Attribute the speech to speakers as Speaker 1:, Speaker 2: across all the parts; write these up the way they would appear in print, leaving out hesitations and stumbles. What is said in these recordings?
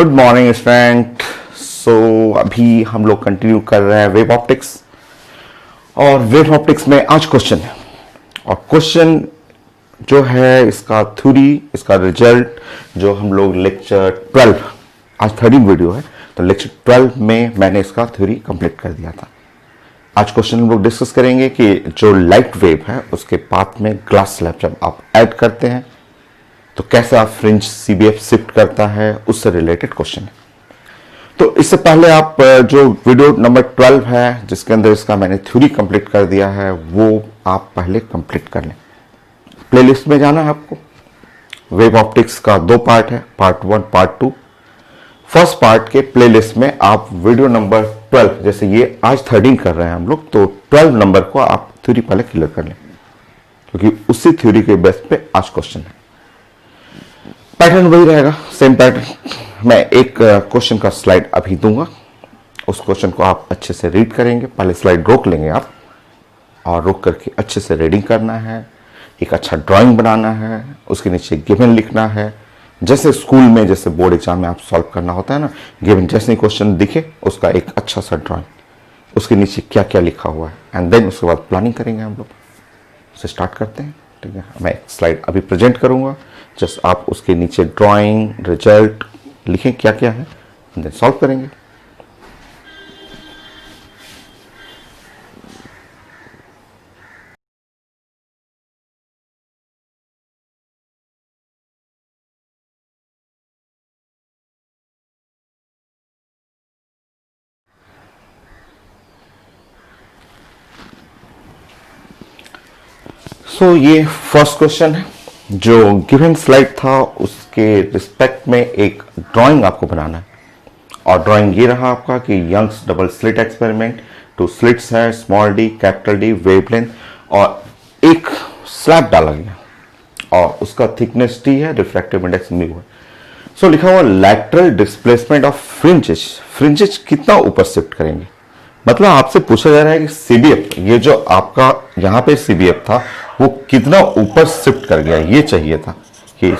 Speaker 1: Good morning student. अभी हम लोग कंटिन्यू कर रहे हैं वेव ऑप्टिक्स और वेव ऑप्टिक्स में आज क्वेश्चन है और क्वेश्चन जो है इसका थ्योरी, इसका रिजल्ट जो हम लोग लेक्चर 12, आज 13 वीडियो है तो लेक्चर 12 में मैंने इसका थ्योरी कंप्लीट कर दिया था। आज क्वेश्चन हम लोग डिस्कस करेंगे कि जो लाइट वेव है उसके पाथ में ग्लास स्लैब जब आप ऐड करते हैं तो कैसे आप फ्रिंज सीबीएफ शिफ्ट करता है, उससे रिलेटेड क्वेश्चन है। तो इससे पहले आप जो वीडियो नंबर 12 है जिसके अंदर इसका मैंने थ्योरी कंप्लीट कर दिया है वो आप पहले कंप्लीट कर लें। प्लेलिस्ट में जाना है आपको। वेव ऑप्टिक्स का 2 पार्ट है, पार्ट 1 पार्ट 2। फर्स्ट पार्ट के प्लेलिस्ट में आप वीडियो नंबर 12, जैसे ये आज 13 कर रहे हैं हम लोग, तो 12 नंबर को आप थ्योरी पहले क्लियर कर लें क्योंकि उसी थ्योरी के बेस पे आज क्वेश्चन है। पैटर्न वही रहेगा, सेम पैटर्न। मैं एक क्वेश्चन का स्लाइड अभी दूंगा, उस क्वेश्चन को आप अच्छे से रीड करेंगे। पहले स्लाइड रोक लेंगे आप और रोक करके अच्छे से रीडिंग करना है, एक अच्छा ड्राइंग बनाना है, उसके नीचे गिवन लिखना है। जैसे स्कूल में, जैसे बोर्ड एग्जाम में आप सॉल्व करना होता है ना, गिवन जैसे क्वेश्चन दिखे उसका एक अच्छा सा ड्राइंग, उसके नीचे क्या क्या लिखा हुआ है, एंड देन उसके बाद प्लानिंग करेंगे हम लोग। उसे स्टार्ट करते हैं, ठीक है। मैं एक स्लाइड अभी प्रेजेंट करूंगा, जस्ट आप उसके नीचे ड्राइंग, रिजल्ट लिखें क्या क्या है, देन सॉल्व करेंगे। ये फर्स्ट क्वेश्चन है। जो गिवन स्लाइड था उसके रिस्पेक्ट में एक ड्राइंग आपको बनाना है और ड्राइंग ये रहा आपका कि Young's double slit experiment. 2 slits है, small d, capital D, wavelength और एक स्लैब डाला गया और उसका थिकनेस टी है, रिफ्रैक्टिव इंडेक्स म्यू है। लिखा हुआ lateral displacement of fringes. Fringes कितना ऊपर शिफ्ट करेंगे, मतलब आपसे पूछा जा रहा है कि सीबीएफ, ये जो आपका यहां पे सीबीएफ था वो कितना ऊपर शिफ्ट कर गया, ये चाहिए था कि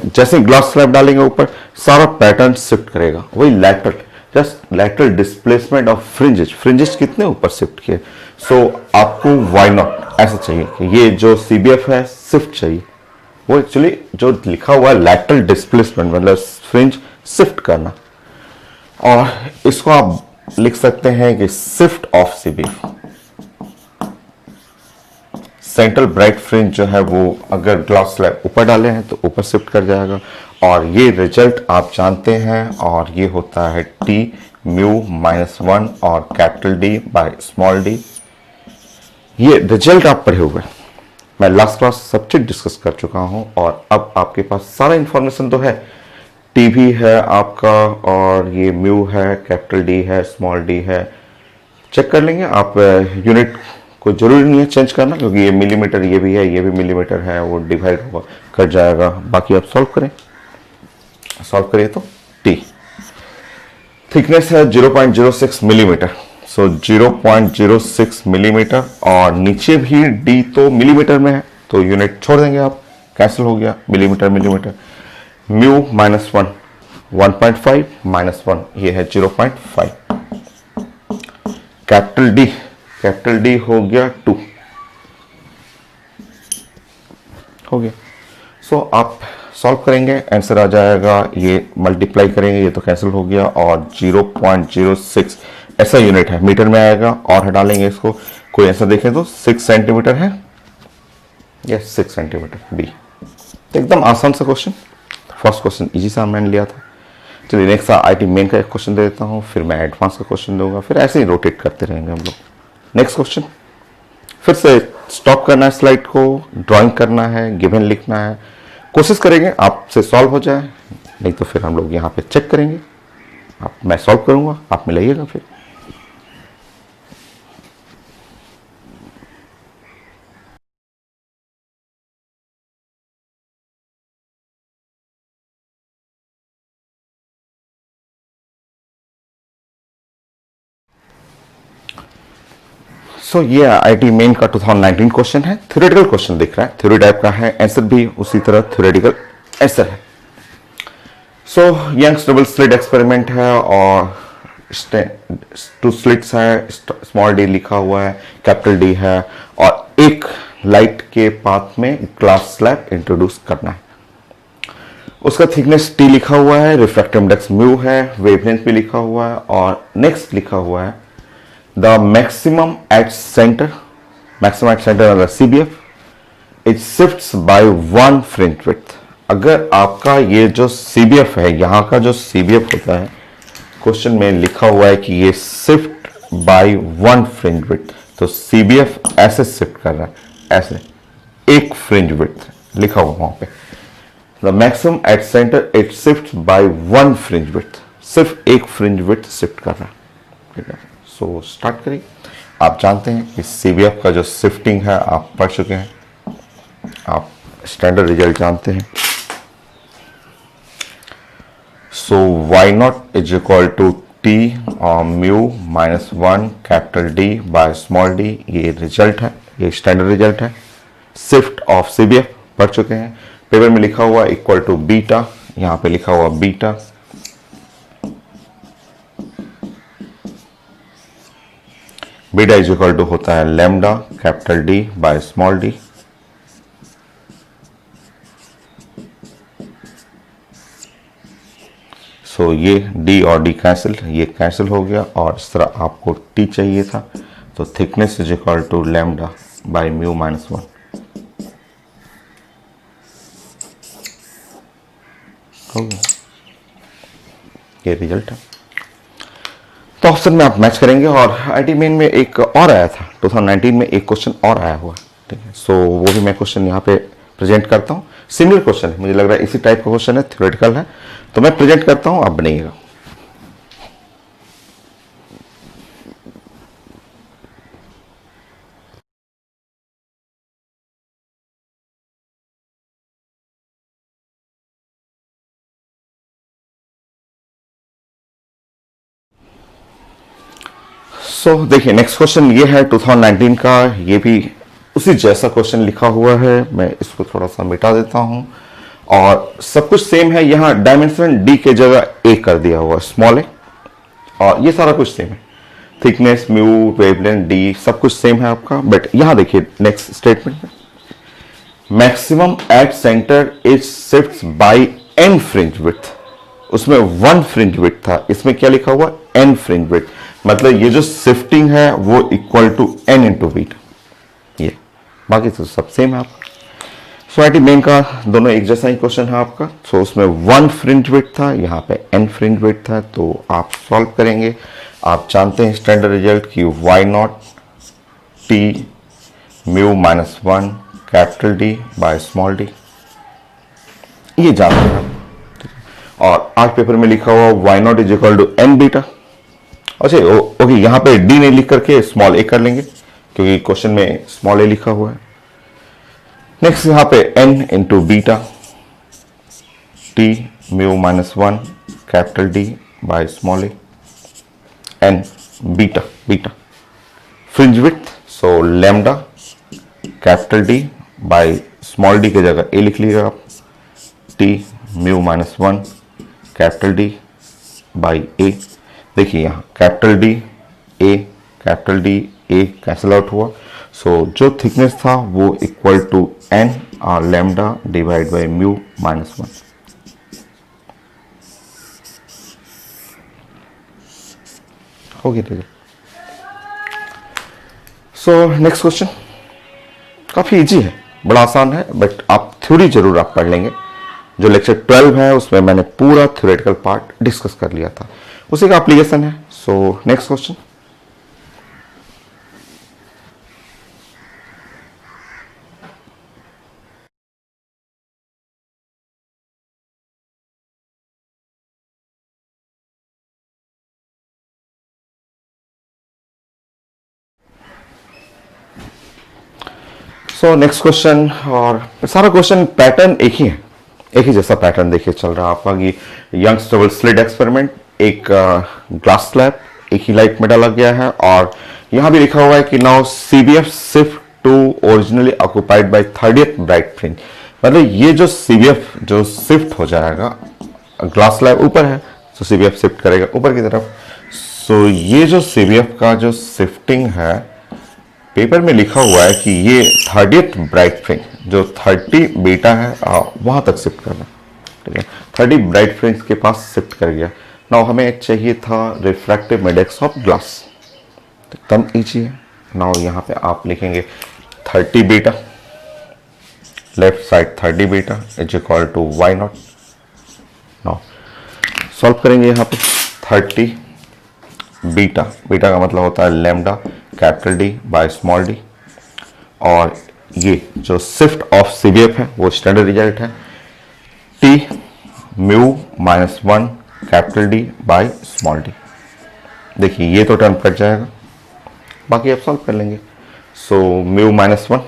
Speaker 1: जैसे ग्लास स्लैब डालेंगे ऊपर सारा पैटर्न शिफ्ट करेगा, वही lateral, just lateral displacement of fringes. Fringes कितने ऊपर शिफ्ट किए, आपको वाई नॉट ऐसा चाहिए कि ये जो सीबीएफ है शिफ्ट चाहिए। वो एक्चुअली जो लिखा हुआ है लैटरल डिस्प्लेसमेंट मतलब फ्रिंज शिफ्ट करना, और इसको आप लिख सकते हैं कि shift of CBF. Central bright fringe जो है वो अगर ग्लास स्लैब ऊपर डाले हैं तो ऊपर शिफ्ट कर जाएगा, और ये रिजल्ट आप जानते हैं, और ये होता है टी म्यू -1 और capital D by small d. ये रिजल्ट आप पढ़े हुए, मैं लास्ट क्लास सब चीज डिस्कस कर चुका हूं और अब आपके पास सारा इंफॉर्मेशन तो है। टी भी है आपका, और ये म्यू है, कैपिटल डी है, स्मॉल डी है, चेक कर लेंगे आप। यूनिट कोई जरूरी नहीं है चेंज करना क्योंकि ये मिलीमीटर, ये भी है, ये भी मिलीमीटर है, वो डिवाइड होगा कर जाएगा। बाकी आप सॉल्व करें, सॉल्व करिए तो टी थिकनेस है 0.06 मिलीमीटर, 0.06 मिलीमीटर, और नीचे भी डी तो मिलीमीटर में है तो यूनिट छोड़ देंगे आप, कैंसिल हो गया, मिलीमीटर मिलीमीटर। म्यू -1 1.5 -1 ये है 0.5। कैपिटल डी हो गया 2 हो गया। आप सॉल्व करेंगे, आंसर आ जाएगा, ये मल्टीप्लाई करेंगे, ये तो कैंसिल हो गया, और 0.06 ऐसा यूनिट है, मीटर में आएगा, और हटा लेंगे इसको। कोई ऐसा देखें तो 6 सेंटीमीटर है, यस 6 सेंटीमीटर बी। तो एकदम आसान सा क्वेश्चन, फर्स्ट क्वेश्चन इजी सा मैंने लिया था। चलिए नेक्स्ट आईटी मेन का एक क्वेश्चन दे देता हूँ, फिर मैं एडवांस का क्वेश्चन दूंगा, फिर ऐसे ही रोटेट करते रहेंगे हम लोग। नेक्स्ट क्वेश्चन, फिर से स्टॉप करना है स्लाइड को, ड्राइंग करना है, गिवन लिखना है, कोशिश करेंगे आपसे सॉल्व हो जाए, नहीं तो फिर हम लोग यहाँ पे चेक करेंगे। मैं सॉल्व करूंगा, आप मिलाइएगा फिर। ये आईटी मेन का 2019 क्वेश्चन है, थ्योरेटिकल क्वेश्चन दिख रहा है, थ्योरी टाइप का है, आंसर भी उसी तरह थ्योरेटिकल आंसर है। सो यंग्स डबल स्लिट एक्सपेरिमेंट है और टू स्लिट्स है, स्मॉल डी लिखा हुआ है, कैपिटल डी है और एक लाइट के पाथ में ग्लास स्लैब इंट्रोड्यूस करना है। उसका थिकनेस टी लिखा हुआ है, रिफ्रैक्टिव इंडेक्स म्यू है, वेवलेंथ भी लिखा हुआ है और नेक्स्ट लिखा हुआ है द मैक्सिमम एट सेंटर मतलब CBF it shifts by 1 fringe width. अगर आपका ये जो CBF है, यहां का जो CBF होता है, क्वेश्चन में लिखा हुआ है कि ये शिफ्ट बाय 1 फ्रिंज विड्थ, तो CBF ऐसे शिफ्ट कर रहा है, ऐसे एक फ्रिंज विड्थ लिखा हुआ वहां पे। The maximum at centre it shift by 1 fringe width, सिर्फ एक फ्रिंज विड्थ शिफ्ट कर रहा है। ठीक है, सो स्टार्ट करिए। आप जानते हैं कि CBF का जो शिफ्टिंग है आप पढ़ चुके हैं, आप स्टैंडर्ड रिजल्ट जानते हैं। So y not is equal to t mu minus 1 capital D by small d, ये रिजल्ट है, ये स्टैंडर्ड रिजल्ट है। शिफ्ट ऑफ CBF पढ़ चुके हैं, पेपर में लिखा हुआ इक्वल टू बीटा, यहां पे लिखा हुआ beta. Beta is equal to होता है lambda capital D by small d। So ये D और D कैंसिल, ये कैंसिल हो गया और इस तरह आपको T चाहिए था, तो thickness is equal to lambda by mu minus 1। ये रिजल्ट है। तो ऑप्शन में आप मैच करेंगे और आईटी मेन में एक और आया था 2019 में, एक क्वेश्चन और आया हुआ है। ठीक है, सो वो भी मैं क्वेश्चन यहाँ पे प्रेजेंट करता हूँ। सिमिलर क्वेश्चन है, मुझे लग रहा है इसी टाइप का क्वेश्चन है, थ्योरेटिकल है, तो मैं प्रेजेंट करता हूँ, आप बनाइएगा। सो देखिए नेक्स्ट क्वेश्चन ये है 2019 का, ये भी उसी जैसा क्वेश्चन लिखा हुआ है। मैं इसको थोड़ा सा मिटा देता हूं और सब कुछ सेम है। यहां डायमेंशन D के जगह A कर दिया हुआ, स्मॉल a, और ये सारा कुछ सेम है, थिकनेस म्यू वेवलेंथ D सब कुछ सेम है आपका। बट यहां देखिए नेक्स्ट स्टेटमेंट में maximum at centre is shifts by n fringe width, उसमें 1 फ्रिंज विड्थ था, इसमें क्या लिखा हुआ n फ्रिंज विड्थ, मतलब ये जो शिफ्टिंग है वो equal to n into beta, ये बाकी तो सब सेम है आपका। सो आईटी मेन का दोनों एक जैसा ही क्वेश्चन है आपका। सो उसमें 1 फ्रिंज विड्थ था, यहाँ पे n फ्रिंज विड्थ था, तो आप सॉल्व करेंगे। आप जानते हैं स्टैंडर्ड रिजल्ट की y not T mu minus 1 capital D by small d, ये जानते हैं। और आज पेपर में लिखा हुआ y not is equal to n beta. अच्छा ओके, यहां पे D नहीं लिख करके स्मॉल a कर लेंगे क्योंकि क्वेश्चन में स्मॉल a लिखा हुआ है। नेक्स्ट यहां पे n into beta t mu minus 1 capital D by small a, n beta beta fringe width, so lambda capital D by small d की जगह a लिख लीजिएगा आप, t mu minus 1 capital D by a। देखिए यहाँ capital D A cancel out हुआ, so जो thickness था वो इक्वल टू n और lambda divide by mu minus 1। हो गया। सो नेक्स्ट क्वेश्चन काफी इजी है, बड़ा आसान है, बट आप थ्योरी जरूर आप पढ़ लेंगे। जो लेक्चर 12 है उसमें मैंने पूरा थ्योरेटिकल पार्ट डिस्कस कर लिया था, उसी का एप्लीकेशन है। सो नेक्स्ट क्वेश्चन, सो नेक्स्ट क्वेश्चन, और सारा क्वेश्चन पैटर्न एक ही है, एक ही जैसा पैटर्न देखिए चल रहा है आपका कि यंग्स डबल स्लिट एक्सपेरिमेंट, एक ग्लास स्लैब एक ही लाइट में डाला गया है, और यहां भी लिखा हुआ है कि now CBF shift to originally occupied by 30th bright fringe, मतलब ये जो CBF जो शिफ्ट हो जाएगा ग्लास स्लैब ऊपर है तो सीबीएफ शिफ्ट करेगा ऊपर की तरफ। सो ये जो सीबीएफ का जो शिफ्टिंग है, पेपर में लिखा हुआ है कि ये 30th ब्राइट फ्रिंज जो 30 बीटा है वहां तक शिफ्ट करना, ठीक है। 30 ब्राइट फ्रिंज के पास शिफ्ट कर गया। नाउ हमें चाहिए था रिफ्रैक्टिव इंडेक्स ऑफ ग्लास, एकदम ईजी है। नाउ यहाँ पे आप लिखेंगे 30 beta, left side 30 beta is equal to y naught. Now solve करेंगे यहाँ पे 30 बीटा, बीटा का मतलब होता है lambda capital D by small d, और ये जो शिफ्ट ऑफ सीबीएफ है वो स्टैंडर्ड रिजल्ट है T mu -1 capital D by small D. देखिए ये तो टर्म कट जाएगा, बाकी आप सॉल्व कर लेंगे। सो म्यू -1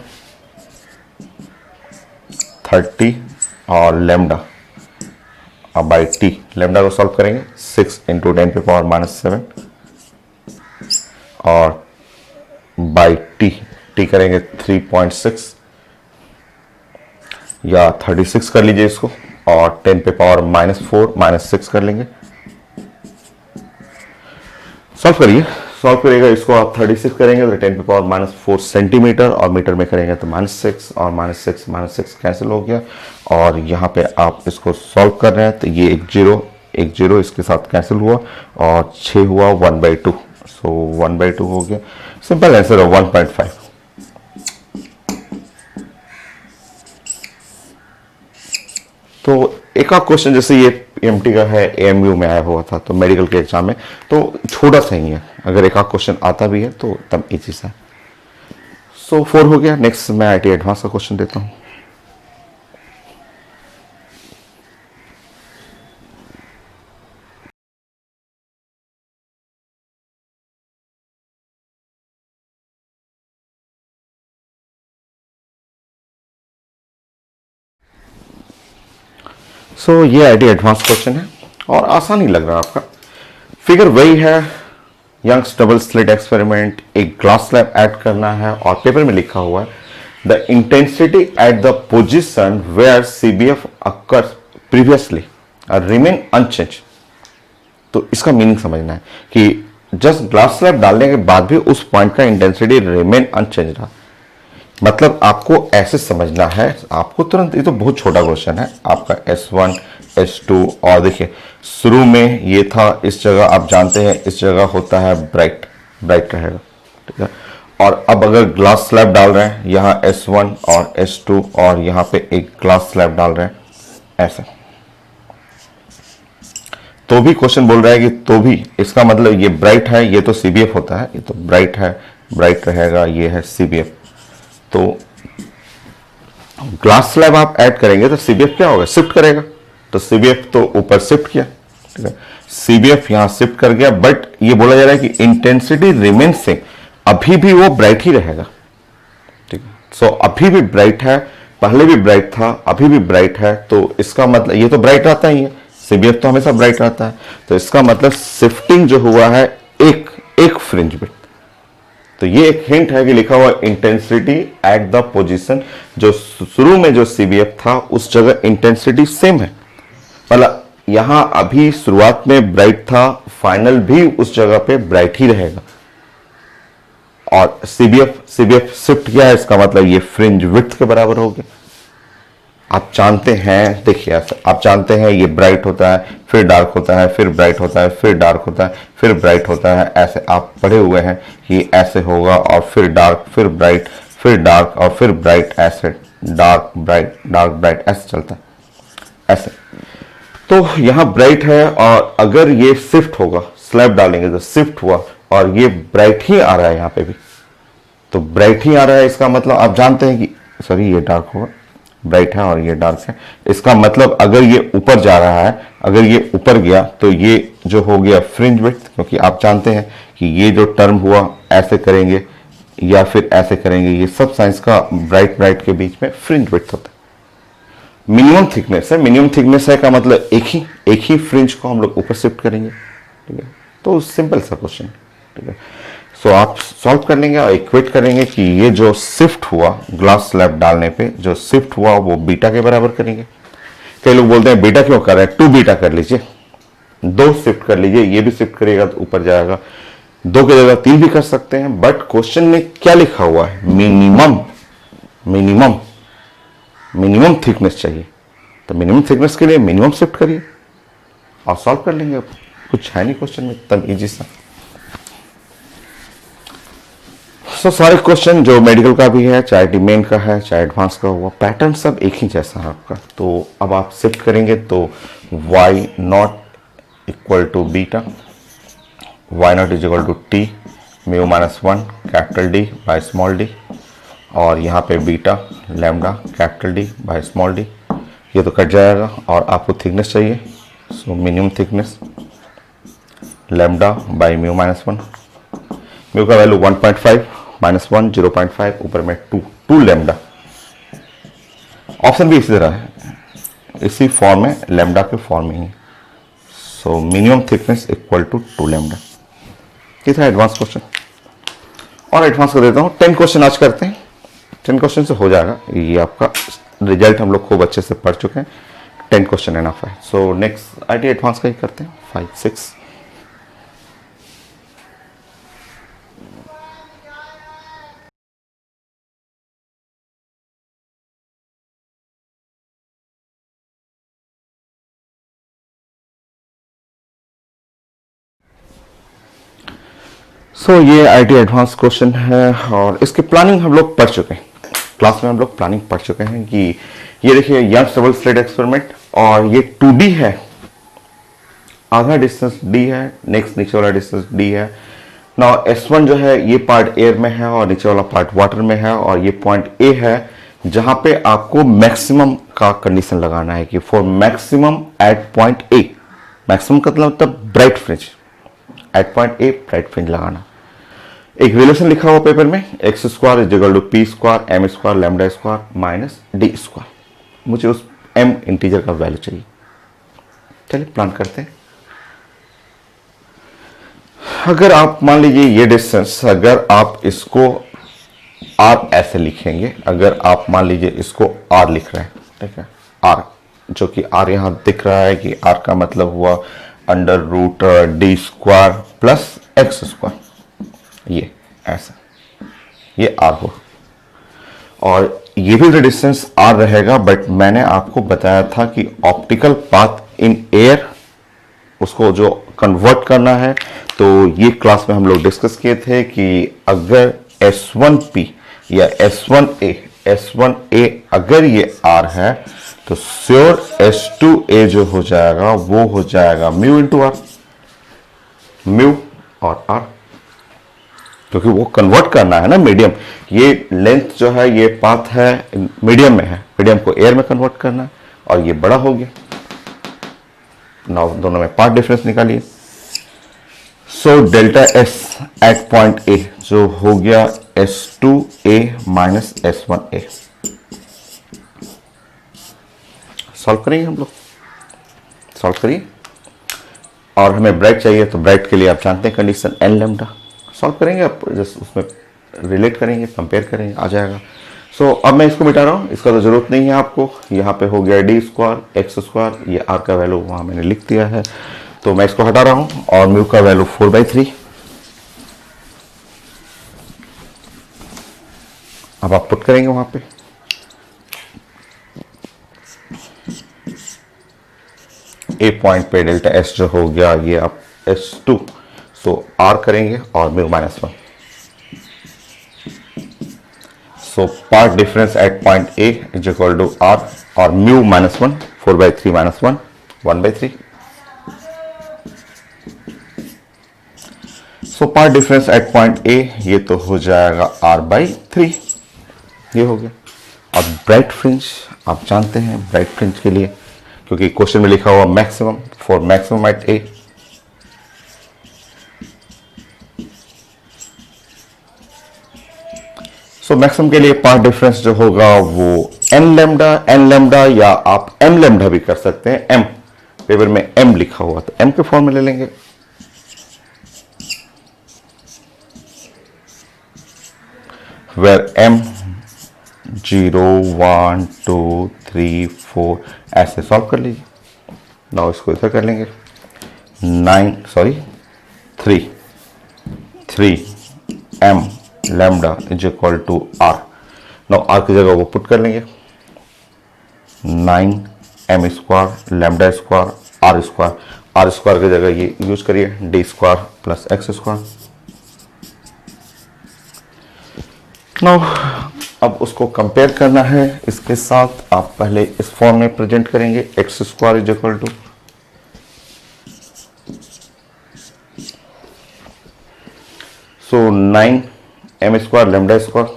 Speaker 1: 30 और लेमडा बाई टी, लेमडा को सॉल्व करेंगे 6 इंटू 10 पे पावर -7 और बाई टी, टी करेंगे 3.6 या 36 कर लीजिए इसको, और 10 पे पावर -4 -6 कर लेंगे। सॉल्व करिए, सॉल्व करिएगा इसको आप 36 करेंगे तो 10 पे पावर -4 सेंटीमीटर, और मीटर में करेंगे तो -6 और -6 कैंसिल हो गया। और यहाँ पे आप इसको सॉल्व कर रहे हैं तो ये एक जीरो इसके साथ कैंसिल हुआ और 6 हुआ 1/2, सो 1/2 हो गया। सिंपल आंसर है 1.5। तो एक और क्वेश्चन जैसे ये एमटी का है, एएमयू में आया हुआ था तो मेडिकल के एग्जाम में, तो छोटा सा ही है, अगर एक और क्वेश्चन आता भी है तो तब इजी सा है। सो 4 हो गया। नेक्स्ट मैं आईटी एडवांस का क्वेश्चन देता हूं। सो ये आईटी एडवांस क्वेश्चन है और आसान ही लग रहा है आपका। फिगर वही है, यंग्स डबल स्लिट एक्सपेरिमेंट, एक ग्लास स्लैब ऐड करना है और पेपर में लिखा हुआ है the intensity at the position where CBF occurs previously remain unchange. तो इसका मीनिंग समझना है कि जस्ट ग्लास स्लैब डालने के बाद भी उस पॉइंट का इंटेंसिटी रिमेन अनचेंज रहा। मतलब आपको ऐसे समझना है, आपको तुरंत, ये तो बहुत छोटा क्वेश्चन है आपका S1 S2, और देखिए शुरू में ये था इस जगह, आप जानते हैं इस जगह होता है ब्राइट रहेगा, ठीक है। और अब अगर ग्लास स्लैब डाल रहे हैं यहाँ S1 और S2 और यहाँ पे एक ग्लास स्लैब डाल रहे हैं ऐसा, तो भी क्वेश्चन बोल रहा है कि तो भी इसका मतलब ये ब्राइट है, ये तो सीबीएफ होता है, ये तो ब्राइट है, ब्राइट रहेगा, ये है सीबीएफ। तो ग्लास स्लैब आप ऐड करेंगे तो सीबीएफ क्या होगा, शिफ्ट करेगा। तो सीबीएफ तो ऊपर शिफ्ट किया, ठीक है, सीबीएफ यहां शिफ्ट कर गया, बट ये बोला जा रहा है कि इंटेंसिटी रिमेन सेम, अभी भी वो ब्राइट ही रहेगा, ठीक है। सो अभी भी ब्राइट है, पहले भी ब्राइट था, अभी भी ब्राइट है, तो इसका मतलब ये तो ब्राइट रहता ही है, सीबीएफ तो हमेशा ब्राइट रहता है, तो इसका मतलब शिफ्टिंग जो हुआ है एक फ्रिंज बिट। तो ये एक हिंट है कि लिखा हुआ इंटेंसिटी एट द पोजीशन, जो शुरू में जो सीबीएफ था उस जगह इंटेंसिटी सेम है, मतलब यहां अभी शुरुआत में ब्राइट था, फाइनल भी उस जगह पे ब्राइट ही रहेगा। और सीबीएफ शिफ्ट किया है, इसका मतलब ये फ्रिंज विड्थ के बराबर हो गया। आप जानते हैं, देखिए आप जानते हैं ये ब्राइट होता है, फिर डार्क होता है, फिर ब्राइट होता है, फिर डार्क होता है, फिर ब्राइट होता है, ऐसे आप पढ़े हुए हैं कि ऐसे होगा, और फिर डार्क, फिर ब्राइट, फिर डार्क, और फिर ब्राइट, ऐसे डार्क ब्राइट ऐसे चलता है ऐसे। तो यहाँ ब्राइट है, और अगर ये शिफ्ट होगा, स्लैब डालेंगे तो शिफ्ट हुआ, और ये ब्राइट ही आ रहा है यहाँ पे भी, तो ब्राइट ही आ रहा है, इसका मतलब आप जानते हैं कि सॉरी ये डार्क होगा, ब्राइट है और ये डार्क है, इसका मतलब अगर ये ऊपर जा रहा है, अगर ये ऊपर गया तो ये जो हो गया फ्रिंज विड्थ, क्योंकि आप जानते हैं कि ये जो टर्म हुआ ऐसे करेंगे या फिर ऐसे करेंगे, ये सब साइंस का ब्राइट के बीच में फ्रिंज विड्थ होता है। मिनिमम थिकनेस है का मतलब एक ही फ्रिंज को हम लोग ऊपर शिफ्ट करेंगे, ठीक है। तो सिंपल सा क्वेश्चन, ठीक है। सो आप सॉल्व कर लेंगे और इक्वेट करेंगे कि ये जो शिफ्ट हुआ ग्लास स्लैब डालने पे, जो शिफ्ट हुआ वो बीटा के बराबर करेंगे। कई लोग बोलते हैं बीटा क्यों कर रहे हैं, 2 बीटा कर लीजिए, 2 शिफ्ट कर लीजिए, ये भी शिफ्ट करिएगा तो ऊपर जाएगा, 2 की जगह 3 भी कर सकते हैं। बट क्वेश्चन में क्या लिखा हुआ है, मिनिमम मिनिमम मिनिमम थिकनेस चाहिए, तो मिनिमम थिकनेस के लिए मिनिमम शिफ्ट करिए और सॉल्व कर लेंगे। कुछ है नहीं क्वेश्चन में, तब इजी सा। सारे क्वेश्चन जो मेडिकल का भी है, चाहे डी मेन का है, चाहे एडवांस का हुआ, पैटर्न सब एक ही जैसा है आपका। तो अब आप शिफ्ट करेंगे तो y naught equal to beta, y not is equal to t mu minus 1 capital D by small d, और यहाँ पे beta lambda capital D by small d, ये तो कट जाएगा। और आपको थिकनेस चाहिए, so minimum thickness lambda by mu minus 1, mu का वैल्यू 1.5 माइनस 1 0.5, ऊपर में 2 लैम्डा। ऑप्शन भी इसी तरह है, इसी फॉर्म में, लैम्डा के फॉर्म में ही। So minimum thickness equal to 2 lambda. ये था एडवांस क्वेश्चन, और एडवांस कर देता हूँ 10 क्वेश्चन आज करते हैं। 10 क्वेश्चन से हो जाएगा, ये आपका रिजल्ट हम लोग खूब अच्छे से पढ़ चुके हैं। 10 क्वेश्चन एनफ है। सो नेक्स्ट आईटी एडवांस का ही करते हैं, 5 6। ये आईटी एडवांस क्वेश्चन है, और इसकी प्लानिंग हम लोग पढ़ चुके हैं, क्लास में हम लोग प्लानिंग पढ़ चुके हैं कि ये देखिए यंग्स डबल स्लिट एक्सपेरिमेंट, और ये 2D है, आधा डिस्टेंस D है, नेक्स्ट नीचे वाला डिस्टेंस D है। नाउ S1 जो है ये पार्ट एयर में है और नीचे वाला पार्ट वाटर में है, और ये पॉइंट A है जहां पे आपको मैक्सिमम का कंडीशन लगाना है कि for maximum at point A, maximum का मतलब bright fringe, at point A bright fringe लगाना। एक रिलेशन लिखा हुआ पेपर में, x square is equal to p square m square lambda square minus d square. मुझे उस एम इंटीजर का वैल्यू चाहिए। चलिए प्लान करते हैं। अगर आप मान लीजिए ये डिस्टेंस, अगर आप इसको आर ऐसे लिखेंगे, अगर आप मान लीजिए इसको आर लिख रहे हैं, ठीक है, आर, जो कि आर यहां दिख रहा है कि आर का मतलब हुआ under root d square plus x square, ये ऐसा, ये आर हो, और ये भी जो डिस्टेंस आर रहेगा। बट मैंने आपको बताया था कि ऑप्टिकल पाथ इन एयर, उसको जो कन्वर्ट करना है, तो ये क्लास में हम लोग डिस्कस किए थे कि अगर S1P या S1A अगर ये R है, तो श्योर S2A जो हो जाएगा वो हो जाएगा म्यू इंटू आर, म्यू और R, क्योंकि वो कन्वर्ट करना है ना मीडियम। ये लेंथ जो है, ये पाथ है मीडियम में है, मीडियम को एयर में कन्वर्ट करना है, और ये बड़ा हो गया। नाउ दोनों में पाथ डिफरेंस निकालिए। So delta s at point A जो हो गया S2A माइनस S1A। सॉल्व करेंगे हम लोग, सॉल्व करिए। और हमें ब्राइट चाहिए, तो ब्राइट के लिए आप जानते हैं कंडीशन एन लैम्डा। सॉल्व करेंगे, आप जस्ट उसमें रिलेट करेंगे, कंपेयर करेंगे, आ जाएगा। सो अब मैं इसको मिटा रहा हूँ, इसका तो जरूरत नहीं है आपको। यहाँ पे हो गया डी स्क्वायर एक्स स्क्वायर, ये आर का वैल्यू वहाँ मैंने लिख दिया है, तो मैं इसको हटा रहा हूँ। और म्यू का वैल्यू 4/3। अब आप पुट करेंगे वहाँ पे, ए पॉइंट पे डेल्टा एस जो हो गया ये आप S2, सो आर करेंगे और mu minus 1। So path difference at point A is equal to r और mu minus 1, 4/3 minus 1, 1/3। So path difference at point A ये तो हो जाएगा R/3, ये हो गया। और ब्राइट फ्रिंज आप जानते हैं, ब्राइट फ्रिंज के लिए, क्योंकि क्वेश्चन में लिखा हुआ maximum, for maximum at A, so maximum के लिए पार्ट डिफरेंस जो होगा वो एन लैम्डा या आप एम लैम्डा भी कर सकते हैं। एम पेपर में एम लिखा हुआ, तो एम के फॉर्म में ले लेंगे। वेर एम 0 1 2 3 4 ऐसे सॉल्व कर लीजिए। नाउ इसको इधर कर लेंगे। 3m lambda is equal to r। Now r की जगह वो पुट कर लेंगे। 9m square lambda square r square, r square की जगह ये यूज करिए d square plus x square. Now अब उसको कंपेयर करना है इसके साथ। आप पहले इस फॉर्म में प्रेजेंट करेंगे x square is equal to so 9m square lambda square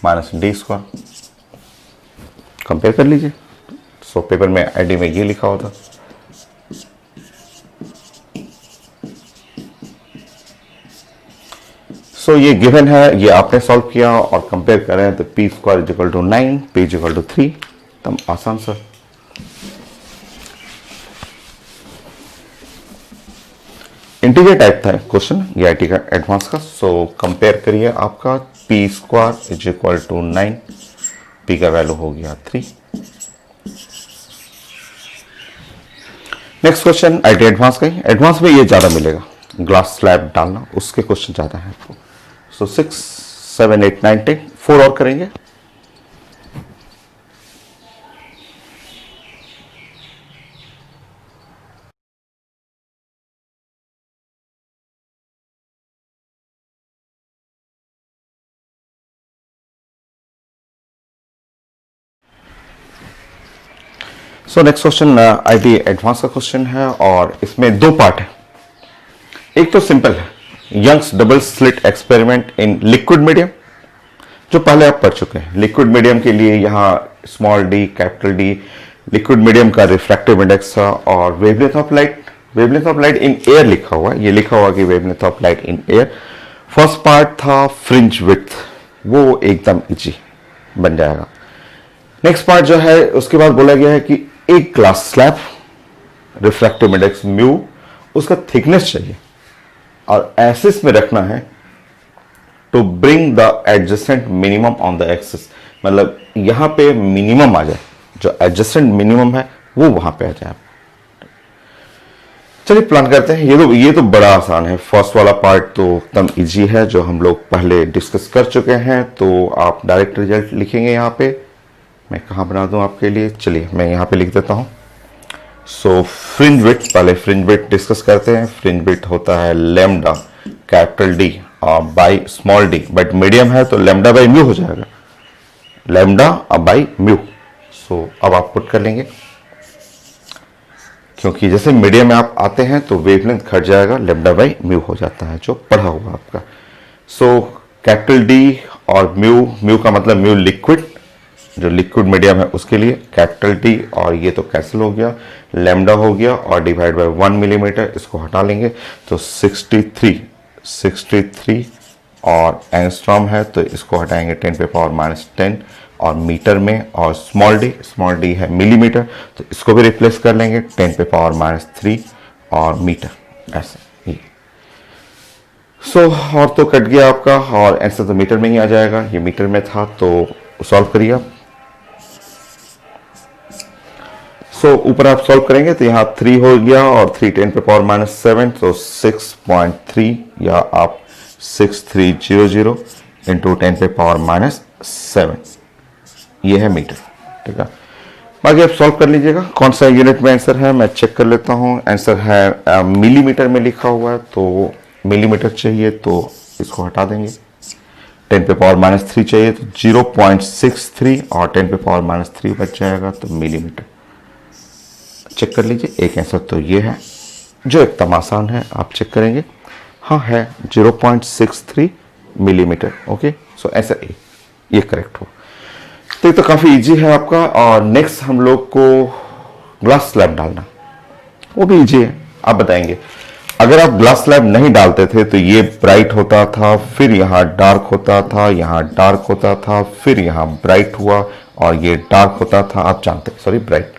Speaker 1: minus d square. Compare कर लीजिए। सो पेपर में आईडी में ये लिखा होता। सो ये गिवन है, ये आपने सॉल्व किया और कंपेयर करें तो p square is equal to 9, p is equal to 3। तब आसान सर। इंटीजर टाइप था क्वेश्चन ये आईटी का एडवांस का। सो कंपेयर करिए आपका p square is equal to 9, p का वैल्यू हो गया 3। नेक्स्ट क्वेश्चन आईटी एडवांस का ही। एडवांस में ये ज्यादा मिलेगा, ग्लास स्लैब डालना, उसके क्वेश्चन ज्यादा है आपको। सो 6 7 8 9 10 4 और करेंगे। सो नेक्स्ट क्वेश्चन आईटी एडवांस का क्वेश्चन है और इसमें दो पार्ट है। एक तो सिंपल है, Young's double slit experiment in liquid medium, जो पहले आप पढ़ चुके हैं। लिक्विड मीडियम के लिए यहाँ small d capital D, liquid medium का रिफ्रैक्टिव इंडेक्स था और wavelength of light, wavelength of light in air लिखा हुआ है, ये लिखा हुआ कि wavelength of light in air. First part था फ्रिंज विड्थ, वो एकदम इजी बन जाएगा। नेक्स्ट पार्ट जो है उसके बाद बोला गया है कि एक glass slab, refractive index mu, उसका थिकनेस चाहिए और एक्सिस में रखना है to bring the adjacent minimum on the axis, मतलब यहां पे मिनिमम आ जाए, जो एडजस्टेंट मिनिमम है वो वहां पे आ जाए। चलिए प्लान करते हैं। ये तो बड़ा आसान है। फर्स्ट वाला पार्ट तो एकदम इजी है, जो हम लोग पहले डिस्कस कर चुके हैं। तो आप डायरेक्ट रिजल्ट लिखेंगे यहाँ पे। मैं कहाँ बना दूं आपके लिए, चलिए मैं यहाँ पे लिख देता हूँ। सो फ्रिंज विड्थ, पहले फ्रिंज विड्थ डिस्कस करते हैं। फ्रिंज विड्थ होता है lambda capital D by small D, but medium है तो लैम्डा बाई म्यू हो जाएगा, लैम्डा बाई म्यू। सो अब आप पुट कर लेंगे, क्योंकि जैसे मीडियम में आप आते हैं तो वेवलेंथ घट जाएगा, लैम्डा बाई म्यू हो जाता है, जो पढ़ा हुआ आपका। सो कैपिटल डी और म्यू, म्यू का मतलब म्यू लिक्विड, जो लिक्विड मीडियम है उसके लिए, कैपिटल टी और ये तो कैंसिल हो गया, लैम्डा हो गया और डिवाइड बाय 1 मिलीमीटर, इसको हटा लेंगे तो 63 और एंगस्ट्रॉम है तो इसको हटाएंगे 10 पे पावर माइनस 10 और मीटर में, और स्मॉल डी है मिलीमीटर तो इसको भी रिप्लेस कर लेंगे 10 पे पावर माइनस 3 और मीटर, ऐसे ही। सो और तो कट गया आपका और आंसर तो मीटर में ही आ जाएगा, ये मीटर में था तो सॉल्व करिए आप। सो ऊपर आप सॉल्व करेंगे तो यहाँ 3 हो गया और 3 10 पे पावर माइनस 7 तो 6.3 या आप 6300 इंटू 10 पे पावर माइनस 7, ये है मीटर, ठीक है। बाकी आप सॉल्व कर लीजिएगा। कौन सा यूनिट में आंसर है मैं चेक कर लेता हूँ। आंसर है मिलीमीटर में लिखा हुआ है तो मिलीमीटर चाहिए तो इसको हटा देंगे, 10 पे पावर माइनस 3 चाहिए तो 0.63 और 10 पे पावर माइनस 3 बच जाएगा तो मिलीमीटर। चेक कर लीजिए, एक आंसर तो ये है जो एकदम आसान है, आप चेक करेंगे, हाँ है 0.63 मिलीमीटर। ओके, सो ऐसा ये करेक्ट हो तो ये तो काफ़ी इजी है आपका। और नेक्स्ट हम लोग को ग्लास स्लैब डालना, वो भी इजी है। आप बताएंगे अगर आप ग्लास स्लैब नहीं डालते थे तो ये ब्राइट होता था, फिर यहाँ डार्क होता था, यहाँ डार्क होता था, फिर यहाँ ब्राइट हुआ और ये डार्क होता था, आप जानते, सॉरी ब्राइट।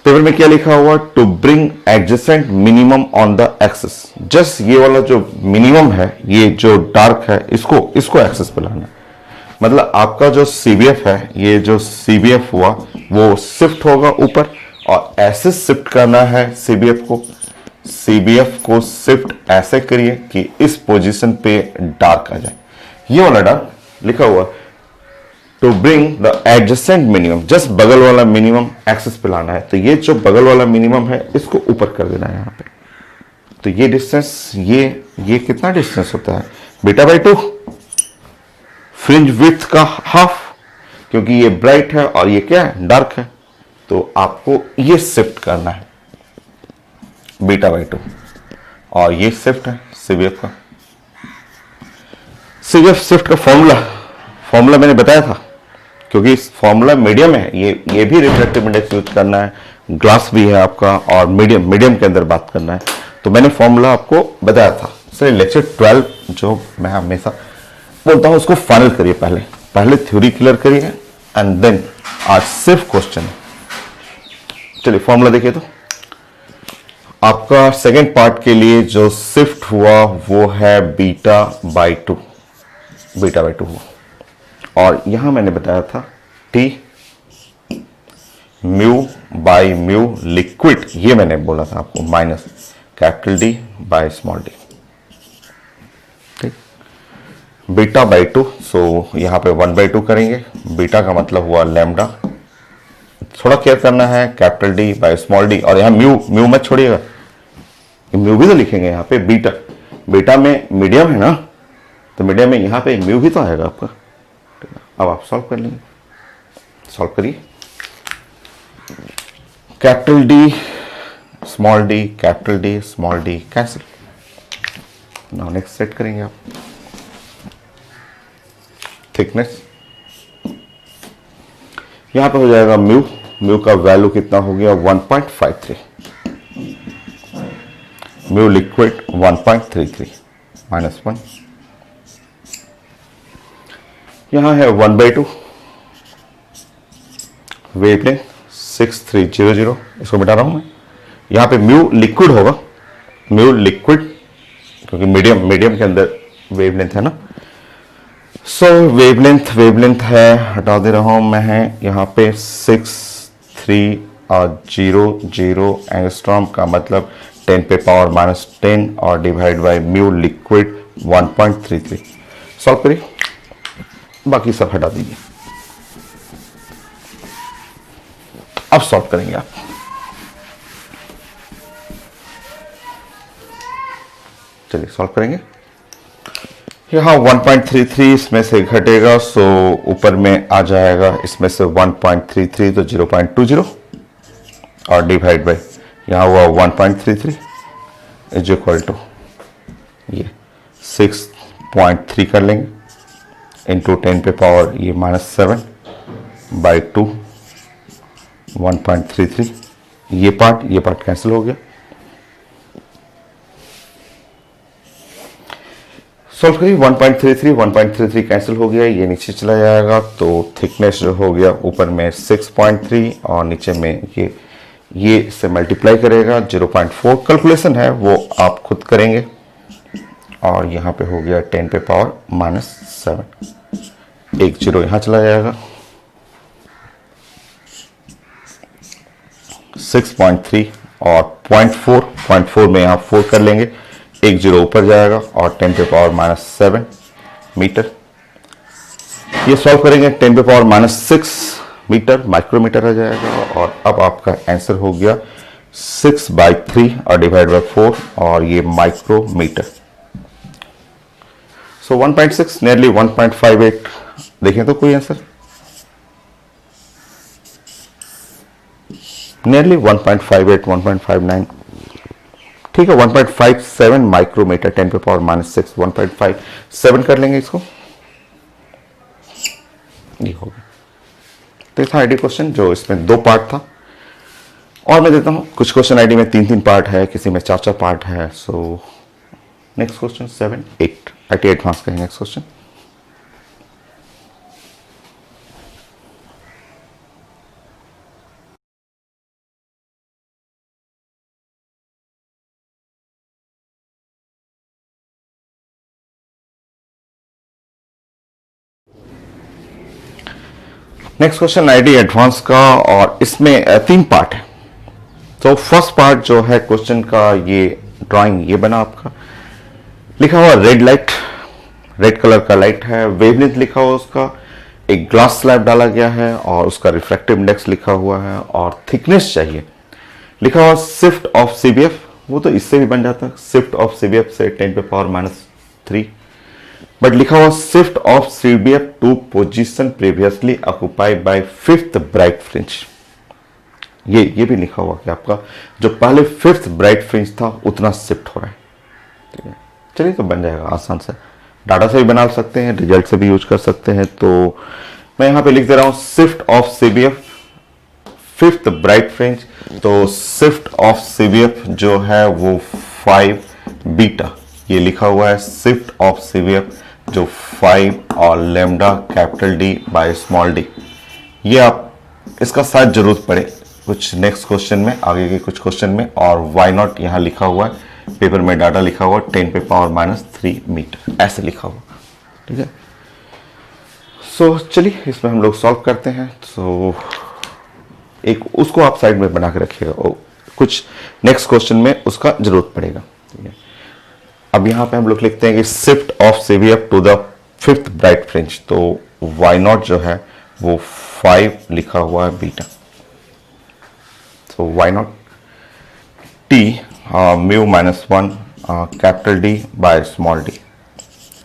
Speaker 1: टेबल में क्या लिखा हुआ, to bring adjacent minimum on the axis. Just ये वाला जो मिनिमम है, ये जो डार्क है, इसको एक्सिस पे लाना है। मतलब आपका जो सीबीएफ है, ये जो सीबीएफ हुआ वो शिफ्ट होगा ऊपर, और ऐसे शिफ्ट करना है सीबीएफ को। सीबीएफ को शिफ्ट ऐसे करिए कि इस पोजीशन पे डार्क आ जाए। ये वाला डार्क लिखा हुआ to bring the adjacent minimum, just बगल वाला मिनिमम एक्सिस पे लाना है। तो ये जो बगल वाला मिनिमम है इसको ऊपर कर देना है यहां पे। तो ये डिस्टेंस, ये कितना डिस्टेंस होता है, बीटा बाई 2, फ्रिंज विड्थ का हाफ, क्योंकि ये ब्राइट है और ये क्या है, डार्क है। तो आपको ये शिफ्ट करना है बीटा बाई 2, और ये शिफ्ट है सीबीएफ का। सीबीएफ शिफ्ट का फॉर्मूला मैंने बताया था, क्योंकि इस फॉर्मूला मीडियम है, ये भी रिफ्रैक्टिव इंडेक्स यूज करना है, ग्लास भी है आपका, और मीडियम के अंदर बात करना है। तो मैंने फॉर्मूला आपको बताया था। सर लेक्चर 12 जो मैं हमेशा बोलता हूं उसको फाइनल करिए, पहले थ्योरी क्लियर करिए एंड देन आज सिर्फ क्वेश्चन है। चलिए फॉर्मूला देखिए। तो आपका सेकेंड पार्ट के लिए जो शिफ्ट हुआ वो है बीटा बाई 2 हुआ, और यहां मैंने बताया था T mu by mu liquid, ये मैंने बोला था आपको, minus capital D by small D. ठीक, बीटा बाई 2, सो यहां पे 1/2 करेंगे। बीटा का मतलब हुआ लैम्डा, थोड़ा केयर करना है, capital D by small d, और यहां म्यू मत छोड़िएगा, म्यू भी तो लिखेंगे यहां पे। बीटा में मीडियम है ना, तो मीडियम में यहां पे म्यू भी तो आएगा आपका। अब आप सॉल्व कर लेंगे, सॉल्व करिए। Capital D small d, capital D small D cancel. Now next set करेंगे आप। थिकनेस यहां पे हो जाएगा म्यू का वैल्यू कितना हो गया, 1.53, म्यू लिक्विड 1.33 -1, यहां है 1/2, वेवलेंथ 6300, इसको मिटा रहा हूं मैं। यहां पे म्यू लिक्विड होगा, म्यू लिक्विड, क्योंकि मीडियम के अंदर वेवलेंथ है ना। सो वेवलेंथ है, हटा दे रहा हूं मैं, है यहां पे 6300 एंगस्ट्रॉम, का मतलब 10 पे पावर -10, और divide by mu liquid 1.33। Solve करिए, बाकी सब हटा दीजिए। अब सॉल्व करेंगे आप। चलिए सॉल्व करेंगे। यहां 1.33 इसमें से घटेगा, सो ऊपर में आ जाएगा इसमें से 1.33, तो 0.20, और डिवाइड बाय यहां हुआ 1.33 इज इक्वल टू ये 6.3 कर लेंगे, इंटू 10 पे पावर ये -7 बाई 2, 1.33। ये पार्ट कैंसिल हो गया। सॉल्व करिए, 1.33 कैंसिल हो गया, ये नीचे चला जाएगा। तो थिकनेस जो हो गया ऊपर में 6.3, और नीचे में ये से मल्टीप्लाई करेगा 0.4। कैलकुलेशन है वो आप खुद करेंगे, और यहां पे हो गया 10 पे पावर -7, एक 0 यहां चला जाएगा, 6.3 और 0.4 में यहां 4 कर लेंगे, एक 0 ऊपर जाएगा, और 10 पे पावर -7 मीटर। ये सॉल्व करेंगे, 10 पे पावर -6 मीटर माइक्रोमीटर आ जाएगा। और अब आपका आंसर हो गया 6/3 और डिवाइड बाय 4, और ये माइक्रोमीटर। सो 1.6 नियरली 1.58। देखें तो कोई आंसर, नियरली 1.58, 1.59, ठीक है। 1.57 माइक्रोमीटर, 10 पे पावर -6, 1.57 कर लेंगे इसको, ये हो गया। तो था आईडी क्वेश्चन, जो इसमें 2 पार्ट था। और मैं देता हूं कुछ क्वेश्चन आईडी में 3-3 पार्ट है, किसी में 4-4 पार्ट है। So next question 7, 8 IIT advance का next question. Next question IIT advance का, और इसमें 3 पार्ट है। तो फर्स्ट पार्ट जो है क्वेश्चन का, ये ड्राइंग ये बना आपका, लिखा हुआ रेड लाइट, रेड कलर का लाइट है, वेवलेंथ लिखा हुआ उसका, एक ग्लास स्लैब डाला गया है और उसका रिफ्रैक्टिव इंडेक्स लिखा हुआ है, और थिकनेस चाहिए, लिखा हुआ शिफ्ट ऑफ सीबीएफ, वो तो इससे भी बन जाता है, शिफ्ट ऑफ सीबीएफ से 10⁻³ बट लिखा हुआ shift of CBF to position previously occupied by 5th bright fringe. ये भी लिखा हुआ कि आपका जो पहले 5th ब्राइट फ्रिंज था उतना शिफ्ट हो रहा है। ठीक है, चलिए तो बन जाएगा आसान से, डाटा से भी बना सकते हैं, रिजल्ट से भी यूज कर सकते हैं। तो मैं यहां पे लिख दे रहा हूं shift of CBF 5th bright fringe. तो शिफ्ट ऑफ सीबीएफ जो है वो 5 बीटा, ये लिखा हुआ है शिफ्ट ऑफ सीबीएफ जो 5 और lambda capital D by small d. ये आप इसका साथ जरूरत पड़े कुछ नेक्स्ट क्वेश्चन में, आगे के कुछ क्वेश्चन में। और वाई नॉट यहाँ लिखा हुआ है, पेपर में डाटा लिखा हुआ 10⁻³ मीटर, ऐसे लिखा हुआ। ठीक है, सो चलिए इसमें हम लोग सॉल्व करते हैं। तो एक उसको आप साइड में बना के रखिएगा, और कुछ नेक्स्ट क्वेश्चन में उसका जरूरत पड़ेगा। ठीक है, अब यहां पे हम लोग लिखते हैं कि shift of CBF to the 5th bright fringe. तो वाई नॉट जो है वो 5 लिखा हुआ है बीटा। तो why not t μ-1 capital D by small d